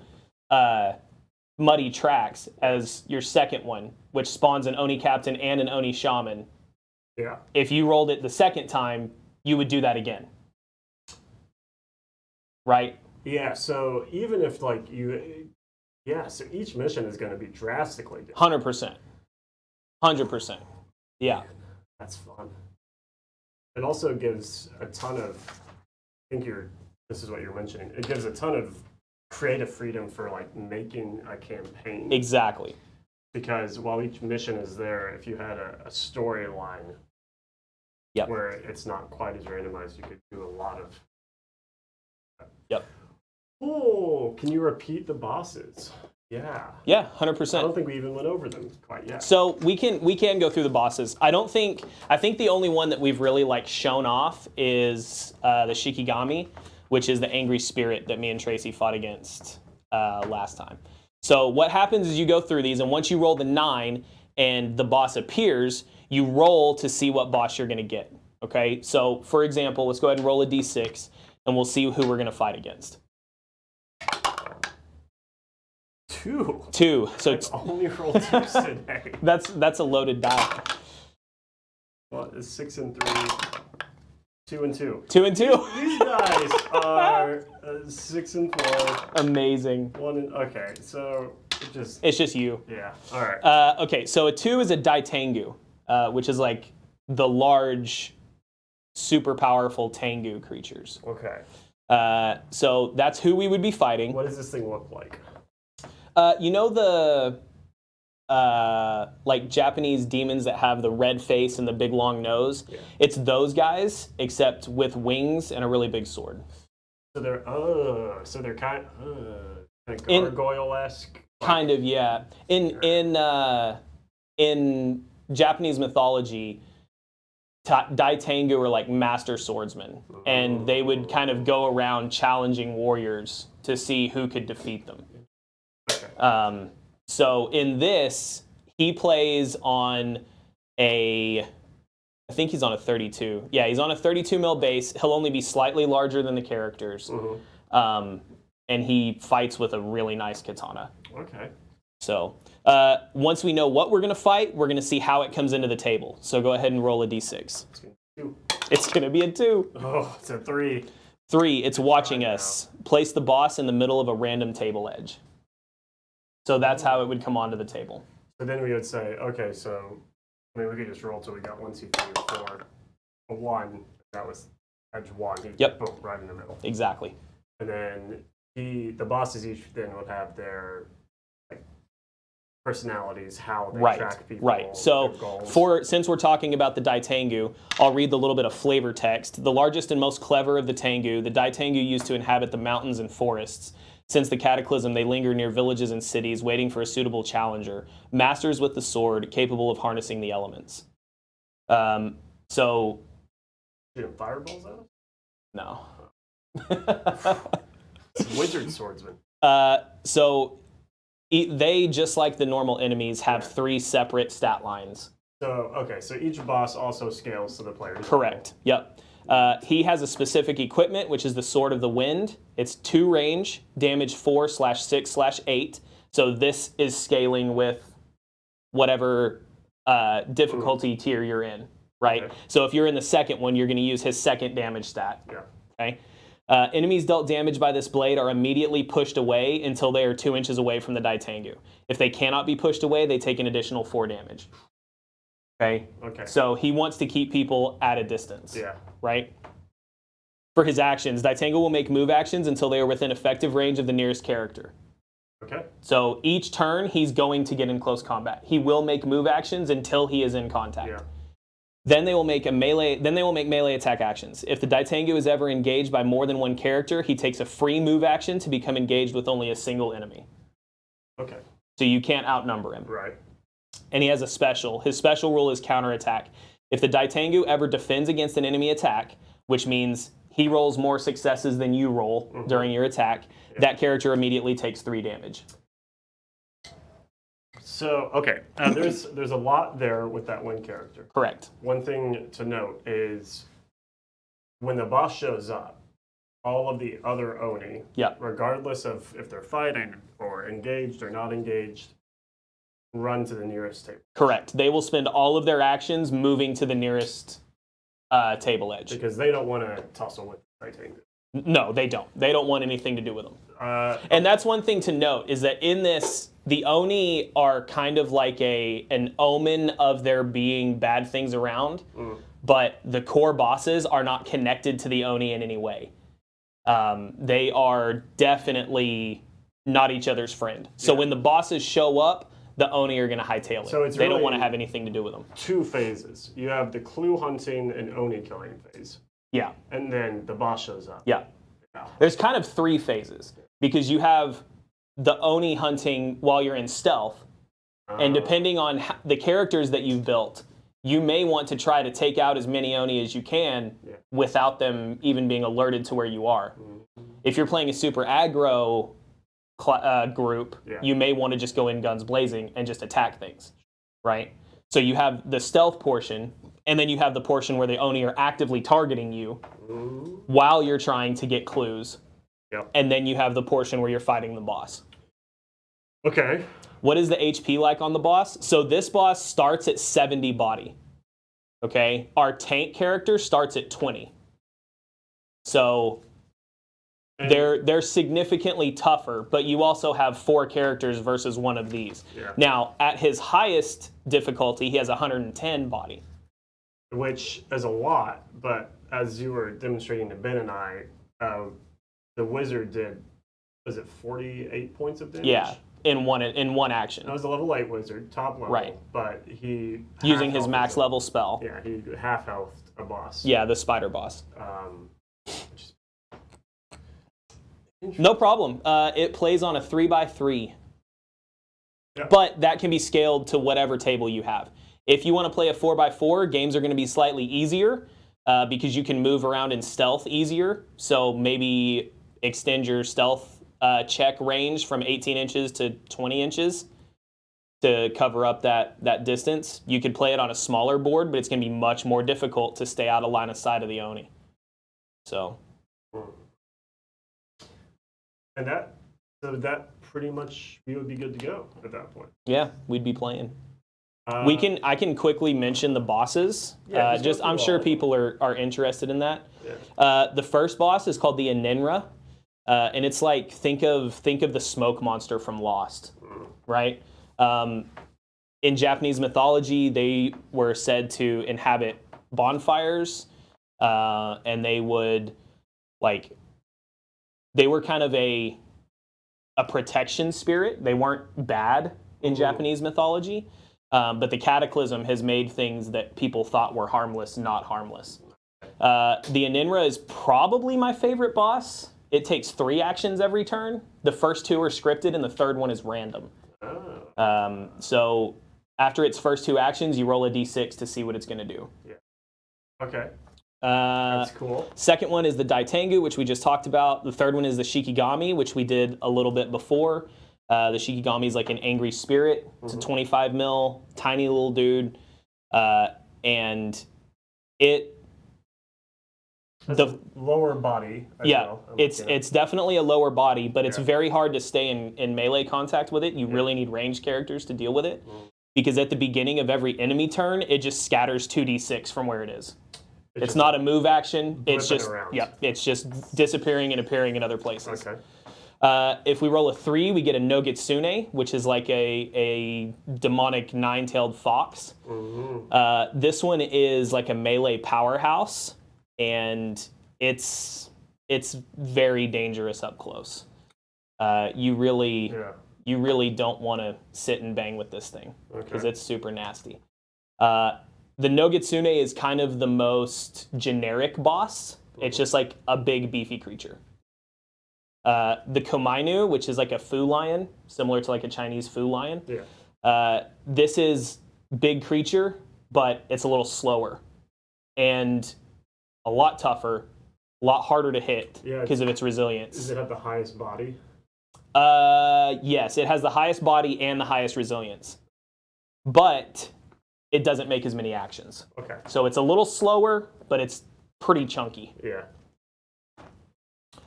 Muddy Tracks as your second one, which spawns an Oni Captain and an Oni Shaman. Yeah. If you rolled it the second time, you would do that again. Right? Yeah, so even if so each mission is going to be drastically different. 100%. 100%. Yeah. That's fun. It also gives a ton of, this is what you're mentioning, it gives a ton of creative freedom for like making a campaign. Exactly. Because while each mission is there, if you had a storyline where it's not quite as randomized, you could do a lot of. Yep. Oh, can you repeat the bosses? Yeah. Yeah, 100%. I don't think we even went over them quite yet. So we can go through the bosses. I think the only one that we've really like shown off is the Shikigami, which is the angry spirit that me and Tracy fought against last time. So what happens is you go through these, and once you roll the 9 and the boss appears, you roll to see what boss you're going to get. Okay. So for example, let's go ahead and roll a d6, and we'll see who we're going to fight against. 2. 2. So I've only rolled 2s today. That's a loaded die. What is 6 and 3? 2 and 2. 2 and 2. These guys are 6 and 4. Amazing. 1 and okay. So it's just you. Yeah. All right. Okay. So a 2 is a Daitengu, which is like the large, super powerful Tengu creatures. Okay. So that's who we would be fighting. What does this thing look like? You know the like Japanese demons that have the red face and the big long nose? Yeah. It's those guys, except with wings and a really big sword. So they're kind of gargoyle-esque. Kind of, yeah. In Japanese mythology, Daitengu are like master swordsmen, and they would kind of go around challenging warriors to see who could defeat them. Okay. So in this, he plays on I think he's on a 32. Yeah, he's on a 32 mil base. He'll only be slightly larger than the characters. And he fights with a really nice katana. Okay. So once we know what we're going to fight, we're going to see how it comes into the table. So go ahead and roll a d6. It's going to be a 2. Oh, it's a 3. 3, it's watching us. Place the boss in the middle of a random table edge. So that's how it would come onto the table. So then we would say, okay, so I mean, we could just roll till we got 1, 2, 3, 4, a 1. That was edge 1. Yep. Boom, right in the middle. Exactly. And then the bosses each then would have their personalities, how they track people. Right. So since we're talking about the Daitengu, I'll read the little bit of flavor text. The largest and most clever of the Tengu, the Daitengu used to inhabit the mountains and forests. Since the cataclysm, they linger near villages and cities, waiting for a suitable challenger. Masters with the sword, capable of harnessing the elements. So. Shooting fireballs at them? No. Wizard swordsman. So they, just like the normal enemies, have 3 separate stat lines. So, okay, so each boss also scales to the player's Correct. level. Yep. He has a specific equipment, which is the Sword of the Wind. It's 2 range, damage 4/6/8. So this is scaling with whatever difficulty tier you're in, right? Okay. So if you're in the second one, you're going to use his second damage stat. Yeah. Okay. Enemies dealt damage by this blade are immediately pushed away until they are 2 inches away from the Daitengu. If they cannot be pushed away, they take an additional 4 damage. Okay? Okay. So he wants to keep people at a distance. Yeah. Right? For his actions, Daitengu will make move actions until they are within effective range of the nearest character. Okay. So each turn, he's going to get in close combat. He will make move actions until he is in contact. Yeah. Then they will make melee attack actions. If the Daitengu is ever engaged by more than one character, he takes a free move action to become engaged with only a single enemy. Okay. So you can't outnumber him. Right. And he has a special. His special rule is counterattack. If the Daitengu ever defends against an enemy attack, which means he rolls more successes than you roll during your attack, that character immediately takes 3 damage. So, okay, there's a lot there with that one character. Correct. One thing to note is when the boss shows up, all of the other Oni, regardless of if they're fighting or engaged or not engaged, run to the nearest table. Correct. They will spend all of their actions moving to the nearest table edge. Because they don't want to tussle with the Daitengu. No, they don't. They don't want anything to do with them. And that's one thing to note, is that in this, the Oni are kind of like an omen of there being bad things around, but the core bosses are not connected to the Oni in any way. They are definitely not each other's friend. So when the bosses show up, the Oni are going to hightail it. So they don't want to have anything to do with them. 2 phases. You have the clue hunting and Oni killing phase. Yeah. And then the boss shows up. Yeah. There's kind of 3 phases, because you have the Oni hunting while you're in stealth, and depending on the characters that you've built, you may want to try to take out as many Oni as you can without them even being alerted to where you are. If you're playing a super aggro group, you may want to just go in guns blazing and just attack things, right? So you have the stealth portion, and then you have the portion where the Oni are actively targeting you while you're trying to get clues. Yep. And then you have the portion where you're fighting the boss. Okay. What is the HP like on the boss? So this boss starts at 70 body. Okay? Our tank character starts at 20. So they're significantly tougher, but you also have 4 characters versus one of these. Yeah. Now, at his highest difficulty, he has 110 body. Which is a lot, but as you were demonstrating to Ben and I, the wizard did, was it 48 points of damage? Yeah, in one action. That was a level 8 wizard, top level. Right. But he... Using his max level spell. Yeah, he half-healthed a boss. Yeah, the spider boss. No problem. It plays on a 3x3. Yep. But that can be scaled to whatever table you have. If you want to play a 4x4, games are going to be slightly easier because you can move around in stealth easier. So maybe extend your stealth check range from 18 inches to 20 inches to cover up that distance. You could play it on a smaller board, but it's going to be much more difficult to stay out of line of sight of the Oni. So. And that pretty much we would be good to go at that point. Yeah, we'd be playing. I can quickly mention the bosses. Yeah, I'm sure people are interested in that. Yeah. The first boss is called the Aninra, and it's like think of the smoke monster from Lost, right? In Japanese mythology, they were said to inhabit bonfires, and they were kind of a protection spirit. They weren't bad in Japanese mythology. But the cataclysm has made things that people thought were harmless not harmless. The Aninra is probably my favorite boss. It takes 3 actions every turn. The first 2 are scripted, and the third one is random. So after its first 2 actions, you roll a d6 to see what it's going to do. Yeah. Okay. That's cool. Second one is the Daitengu, which we just talked about. The third one is the Shikigami, which we did a little bit before. The Shikigami is like an angry spirit. It's a 25 mil, tiny little dude. And it... That's a lower body. It's definitely a lower body, but it's very hard to stay in melee contact with it. You really need ranged characters to deal with it. Because at the beginning of every enemy turn, it just scatters 2d6 from where it is. It's not a move action. It's just it's just disappearing and appearing in other places. Okay. If we roll a 3, we get a Nogitsune, which is like a demonic 9-tailed fox. This one is like a melee powerhouse, and it's very dangerous up close. You really don't want to sit and bang with this thing because it's super nasty. The Nogitsune is kind of the most generic boss. It's just like a big beefy creature. The Komainu, which is like a Fu lion, similar to like a Chinese Fu lion. This is big creature, but it's a little slower and a lot tougher, a lot harder to hit because of its resilience. Does it have the highest body? Yes, it has the highest body and the highest resilience, but it doesn't make as many actions. Okay. So it's a little slower, but it's pretty chunky. Yeah.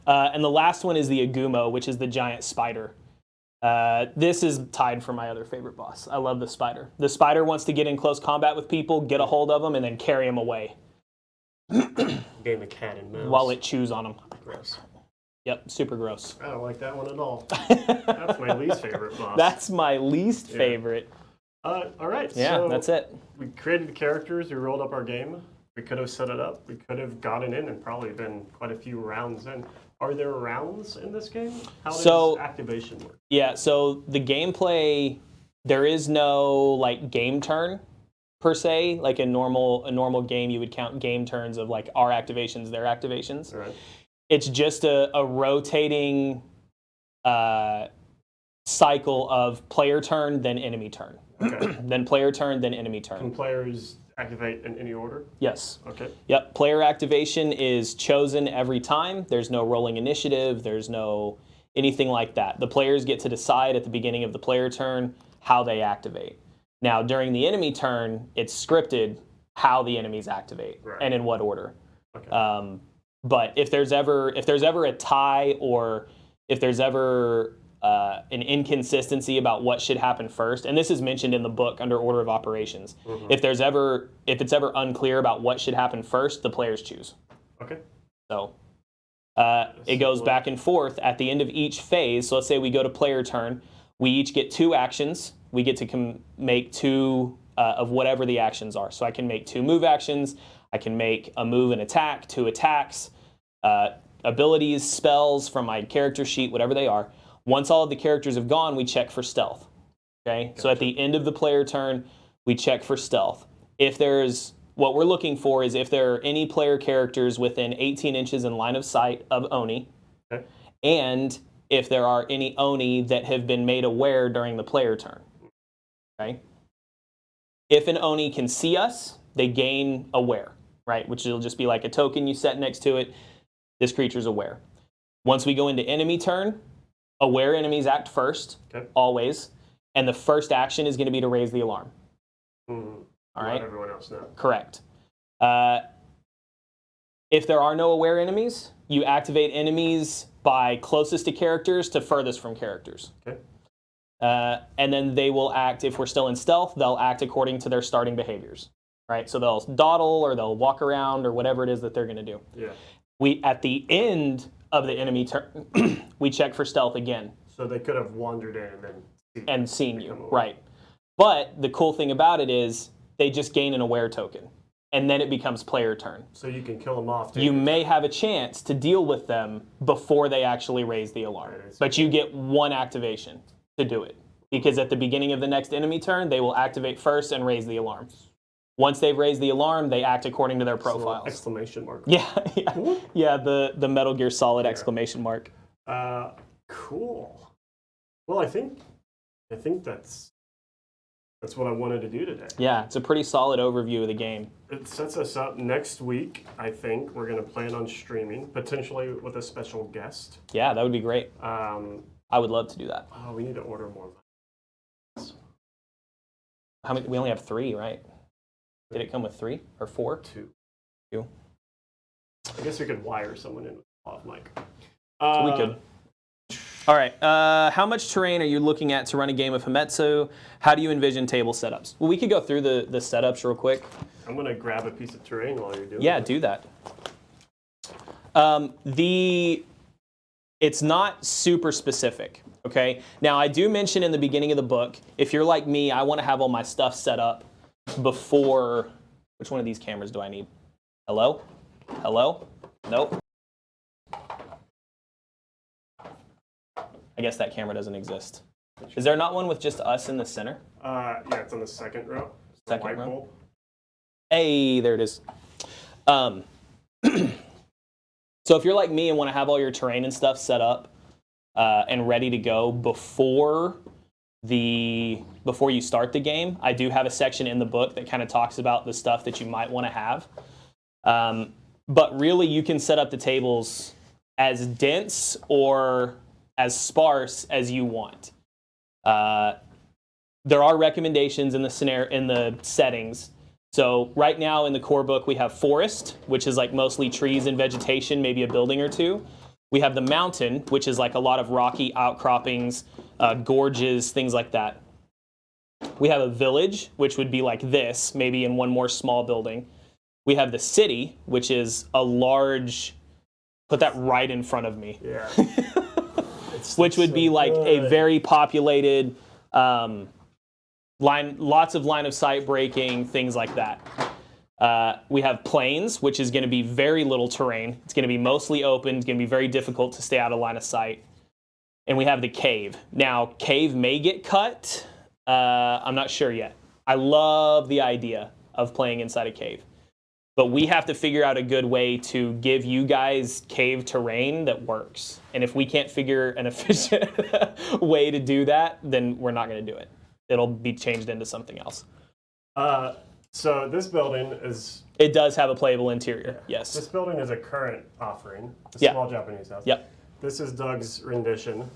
And the last one is the Agumo, which is the giant spider. This is tied for my other favorite boss. I love the spider. The spider wants to get in close combat with people, get a hold of them, and then carry them away. Game of cat and mouse. While it chews on them. Gross. Yep, super gross. I don't like that one at all. That's my least favorite boss. That's my least favorite. All right. Yeah, so that's it. We created the characters. We rolled up our game. We could have set it up. We could have gotten in and probably been quite a few rounds in. Are there rounds in this game? How does activation work? Yeah, so the gameplay, there is no like game turn per se. Like a normal game, you would count game turns of like our activations, their activations. Right. It's just a rotating cycle of player turn, then enemy turn. Okay. Then player turn, then enemy turn. Can players activate in any order? Yes. Okay. Yep. Player activation is chosen every time. There's no rolling initiative. There's no anything like that. The players get to decide at the beginning of the player turn how they activate. Now, during the enemy turn, it's scripted how the enemies activate and in what order. Okay. But if there's ever a tie or if there's ever an inconsistency about what should happen first, and this is mentioned in the book under order of operations. If it's ever unclear about what should happen first, the players choose. Okay. So it goes back and forth at the end of each phase. So let's say we go to player turn. We each get 2 actions. We get to make 2 of whatever the actions are. So I can make 2 move actions. I can make a move and attack, 2 attacks, abilities, spells from my character sheet, whatever they are. Once all of the characters have gone, we check for stealth. Okay? Gotcha. So at the end of the player turn, we check for stealth. What we're looking for is if there are any player characters within 18 inches in line of sight of Oni, and if there are any Oni that have been made aware during the player turn. Okay? If an Oni can see us, they gain aware, right? Which will just be like a token you set next to it. This creature's aware. Once we go into enemy turn, aware enemies act first, always. And the first action is going to be to raise the alarm. Mm-hmm. All right? Let everyone else know. Correct. If there are no aware enemies, you activate enemies by closest to characters to furthest from characters. Okay. And then they will act, if we're still in stealth, they'll act according to their starting behaviors. Right? So they'll dawdle or they'll walk around or whatever it is that they're going to do. Yeah. At the end of the enemy turn, we check for stealth again. So they could have wandered in and then seen you, right? But the cool thing about it is they just gain an aware token, and then it becomes player turn. So you can kill them off. You may have a chance to deal with them before they actually raise the alarm, but you get one activation to do it, because at the beginning of the next enemy turn, they will activate first and raise the alarm. Once they've raised the alarm, they act according to their profiles. Exclamation mark. Yeah, the Metal Gear Solid exclamation mark. Cool. Well, I think that's what I wanted to do today. Yeah, it's a pretty solid overview of the game. It sets us up next week. I think we're going to plan on streaming, potentially with a special guest. Yeah, that would be great. I would love to do that. Oh, we need to order more. How many? We only have 3, right? Did it come with 3 or 4? 2. I guess we could wire someone in off mic. We could. All right. How much terrain are you looking at to run a game of Hametsu? How do you envision table setups? Well, we could go through the setups real quick. I'm going to grab a piece of terrain while you're doing it. Yeah, do that. It's not super specific, okay? Now, I do mention in the beginning of the book, if you're like me, I want to have all my stuff set up before... Which one of these cameras do I need? Hello? Hello? Nope. I guess that camera doesn't exist. Is there not one with just us in the center? Yeah, it's on the second row. Second row? Hey, there it is. So if you're like me and want to have all your terrain and stuff set up and ready to go before you start the game, I do have a section in the book that kind of talks about the stuff that you might want to have. But really, you can set up the tables as dense or as sparse as you want. There are recommendations in the settings. So right now in the core book, we have forest, which is like mostly trees and vegetation, maybe a building or two. We have the mountain, which is like a lot of rocky outcroppings, gorges, things like that. We have a village, which would be like this, maybe in one more small building. We have the city, which is a large, put that right in front of me. Yeah. Which would be like a very populated, lots of line of sight breaking, things like that. We have plains, which is going to be very little terrain. It's going to be mostly open. It's going to be very difficult to stay out of line of sight. And we have the cave. Now, cave may get cut. I'm not sure yet. I love the idea of playing inside a cave. But we have to figure out a good way to give you guys cave terrain that works. And if we can't figure an efficient way to do that, then we're not going to do it. It'll be changed into something else. So this building is... It does have a playable interior, yes. This building is a current offering, a small Japanese house. Yep. This is Doug's rendition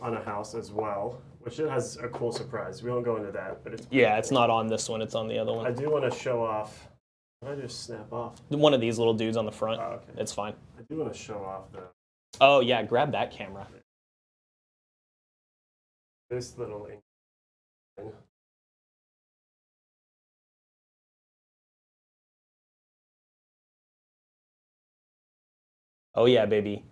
on a house as well, which it has a cool surprise. We won't go into that, but it's... Yeah, it's not on this one, it's on the other I one. do want to show off... Did I just snap off? One of these little dudes on the front. Oh, okay. It's fine. I do want to show off Oh, yeah, grab that camera. this little thing. Oh, yeah, baby.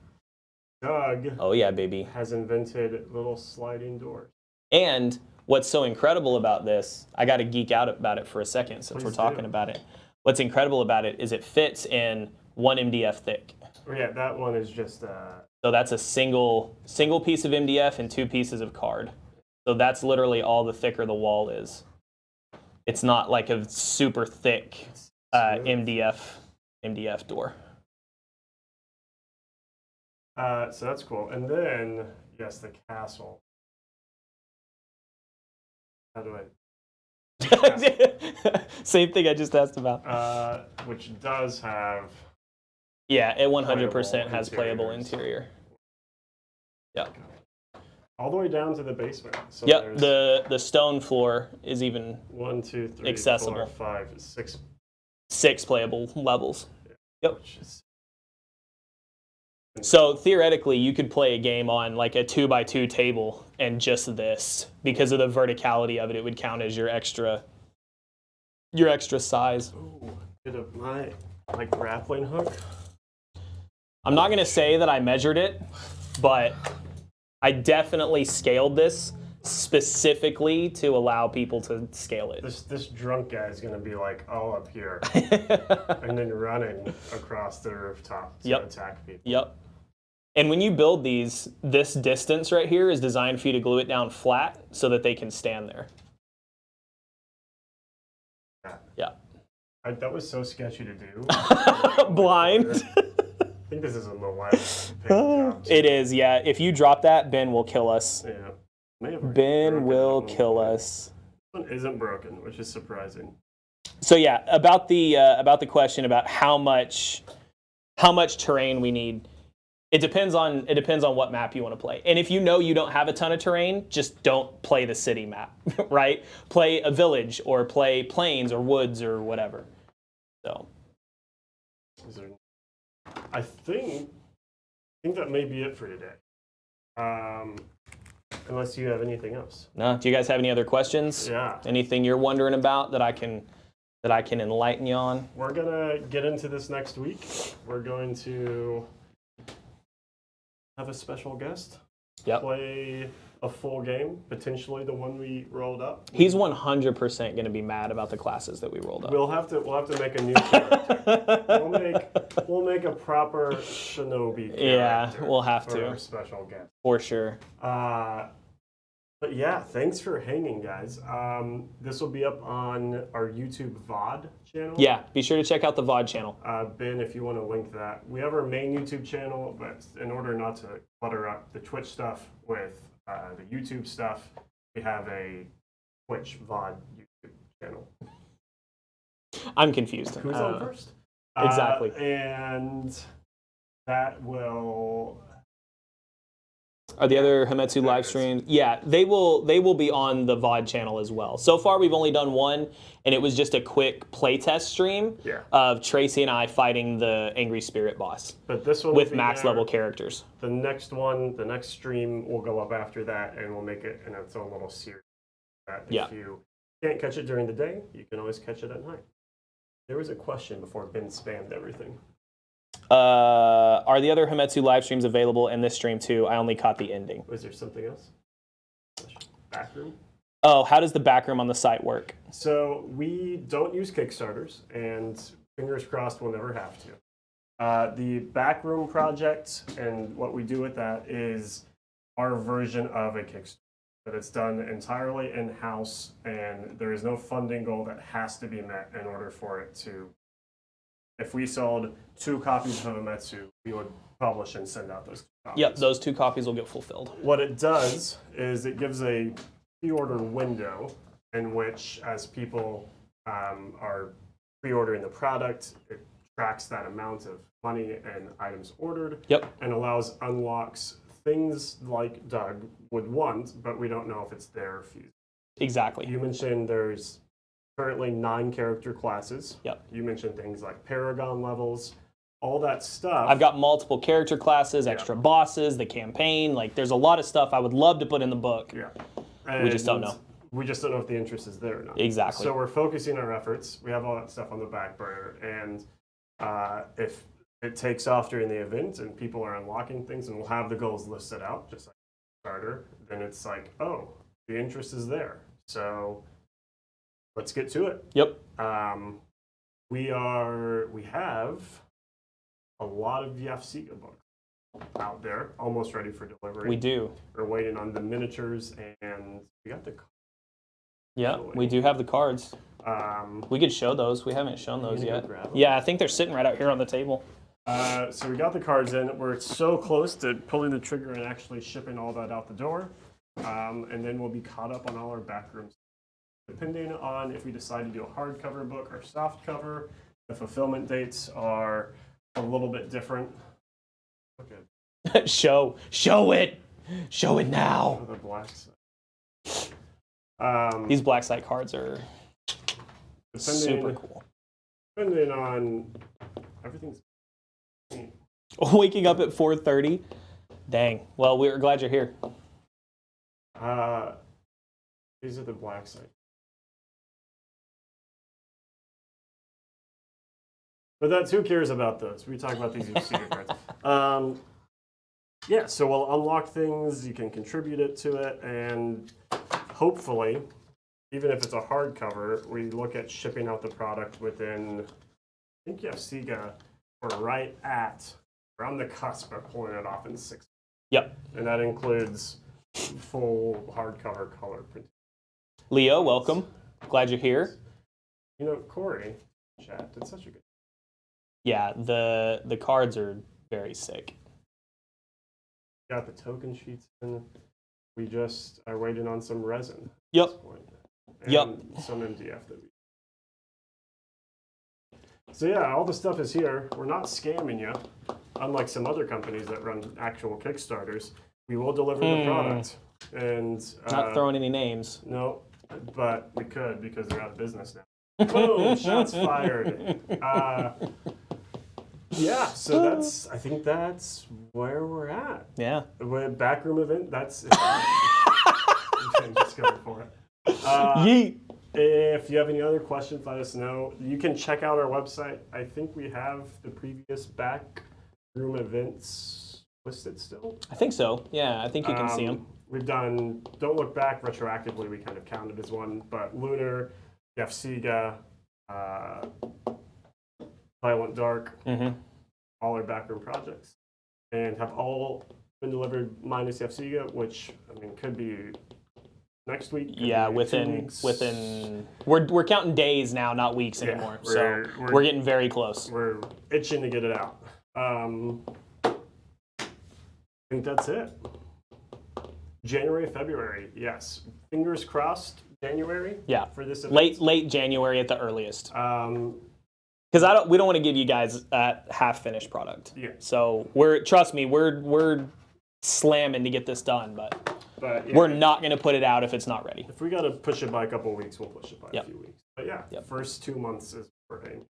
Doug Oh, yeah, baby. has invented little sliding doors. And what's so incredible about this, I got to geek out about it for a second since Please we're talking do. about it. What's incredible about it is it fits in 1 MDF thick. Oh, yeah, that one is just... So that's a single piece of MDF and 2 pieces of card. So that's literally all the thicker the wall is. It's not like a super thick MDF door. So that's cool. And then, yes, the castle. How do I... Same thing I just asked about. Which does have. Yeah, it 100% has interiors. playable interior. Yeah. All the way down to the basement. So Yep. there's The stone floor is even 1, 2, 3, accessible. 4, 5, 6. 6 playable levels. Yep. Which is So theoretically, you could play a game on like a 2x2 table and just this, because of the verticality of it, it would count as your extra size. Ooh, bit of my grappling hook. I'm not gonna say that I measured it, but I definitely scaled this specifically to allow people to scale it. This drunk guy is gonna be like all up here and then running across the rooftop to attack people. Yep. And when you build these, this distance right here is designed for you to glue it down flat so that they can stand there. Yeah. That was so sketchy to do. Blind. I think this is a low job. It is, yeah. If you drop that, Ben will kill us. Yeah. Ben will kill us. This one isn't broken, which is surprising. So yeah, about the question about how much terrain we need. It depends on what map you want to play. And if you know you don't have a ton of terrain, just don't play the city map, right? Play a village or play plains or woods or whatever. So I think that may be it for today. Unless you have anything else. No, do you guys have any other questions? Yeah. Anything you're wondering about that I can enlighten you on? We're gonna get into this next week. We're going to have a special guest. Yep. Play a full game, potentially the one we rolled up. He's 100% going to be mad about the classes that we rolled up. We'll have to make a new character. we'll make a proper shinobi character. Yeah, we'll have for to. Our special guest. For sure. But yeah, thanks for hanging, guys. This will be up on our YouTube VOD channel. Yeah, be sure to check out the VOD channel. Ben, if you want to link that. We have our main YouTube channel, but in order not to clutter up the Twitch stuff with the YouTube stuff, we have a Twitch VOD YouTube channel. I'm confused. Who's on first? Exactly. And that will... Are the other Hametsu live streams? Yeah, they will be on the VOD channel as well. So far, we've only done one, and it was just a quick playtest stream of Tracy and I fighting the Angry Spirit boss. But this one with max level characters. The next stream will go up after that, and we'll make it in its own little series. If you can't catch it during the day, you can always catch it at night. There was a question before Ben spammed everything. Are the other Hametsu live streams available in this stream too? I only caught the ending. Was there something else? Backroom? Oh, how does the backroom on the site work? So we don't use Kickstarters, and fingers crossed we'll never have to. The Backroom project and what we do with that is our version of a Kickstarter. But it's done entirely in-house, and there is no funding goal that has to be met in order for it to... If we sold 2 copies of Hametsu, we would publish and send out those 2 copies. Yep, those 2 copies will get fulfilled. What it does is it gives a pre-order window in which, as people are pre-ordering the product, it tracks that amount of money and items ordered, and unlocks things like Doug would want, but we don't know if it's there for you. Exactly. You mentioned there's currently 9 character classes. Yep. You mentioned things like Paragon levels, all that stuff. I've got multiple character classes, extra bosses, the campaign. Like, there's a lot of stuff I would love to put in the book. Yeah. We just don't know. We just don't know if the interest is there or not. Exactly. So we're focusing our efforts. We have all that stuff on the back burner. And if it takes off during the event and people are unlocking things, and we'll have the goals listed out, just like starter, then it's like, oh, the interest is there. So let's get to it. Yep. We have a lot of Yafsika books out there, almost ready for delivery. We do. We're waiting on the miniatures, and we got the... Yeah, we do have the cards. We could show those. We haven't shown those yet. Yeah, I think they're sitting right out here on the table. So we got the cards in. We're so close to pulling the trigger and actually shipping all that out the door. And then we'll be caught up on all our backrooms. depending on if we decide to do a hardcover book or soft cover. The fulfillment dates are a little bit different. Okay. Show it now. The black side. These black site cards are super cool. Depending on everything's. Waking up at 4:30. Dang. Well, we're glad you're here. These are the black site. But that's who cares about those? We talk about these secret cards. Yeah, so we'll unlock things. You can contribute it to it, and hopefully, even if it's a hardcover, we look at shipping out the product within. I think Sega, we're right at. We're on the cusp of pulling it off in 6. Yep. And that includes full hardcover color print. Leo, welcome. Glad you're here. You know, Corey, chat did such a good. Yeah, the cards are very sick. Got the token sheets in. We just are waiting on some resin. Yep. At this point. And Yep. some MDF that we. So yeah, all the stuff is here. We're not scamming you, unlike some other companies that run actual Kickstarters. We will deliver the product, and Not throwing any names. no, but we could because they're out of business now. Boom! Shots fired. Yeah, so I think that's where we're at. Yeah. With Backroom event, that's. Okay, just go for it. Yeet. If you have any other questions, let us know. You can check out our website. I think we have the previous Backroom events listed still. I think so. Yeah, I think you can see them. We've done Don't Look Back retroactively. We kind of counted as one, but Lunar, Sega, Violent Dark, all our Backroom projects, and have all been delivered minus Sega, which I mean could be. Next week? Yeah, within we're counting days now, not weeks anymore. So we're getting very close. We're itching to get it out. I think that's it. January, February, yes. Fingers crossed. January. Yeah. For this event. Late January at the earliest. Because we don't want to give you guys a half finished product. Yeah. So trust me, we're slamming to get this done, but yeah, we're not going to put it out if it's not ready. If we got to push it by a couple of weeks, we'll push it by Yep. a few weeks. But yeah, first 2 months is working.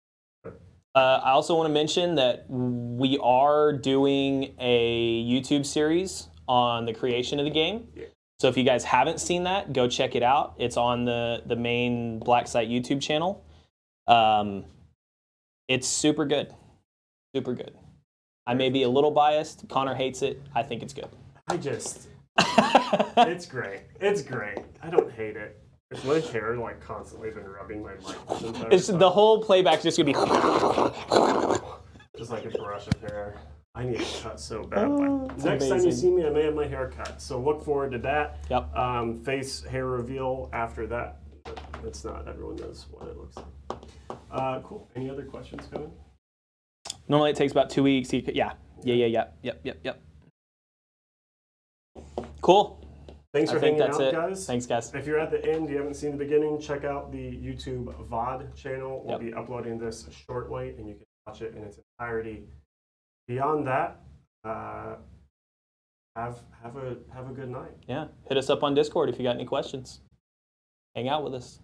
I also want to mention that we are doing a YouTube series on the creation of the game. Yeah. So if you guys haven't seen that, go check it out. It's on the main Black Site YouTube channel. It's super good. Super good. I may be a little biased. Connor hates it. I think it's good. It's great. It's great. I don't hate it. It's my hair constantly been rubbing my mic. It's the whole playback's just gonna be just like a brush of hair. I need a cut so bad. Next amazing. time you see me, I may have my hair cut. So look forward to that. Yep. Face hair reveal after that. It's not. Everyone knows what it looks like. Cool. Any other questions coming? Normally it takes about 2 weeks. Yeah. Yep. Cool. Thanks for hanging out, it. guys. Thanks, guys. If you're at the end, you haven't seen the beginning, check out the YouTube VOD channel. We'll be uploading this shortly, and you can watch it in its entirety. Beyond that, have a good night. Yeah. Hit us up on Discord if you got any questions. Hang out with us.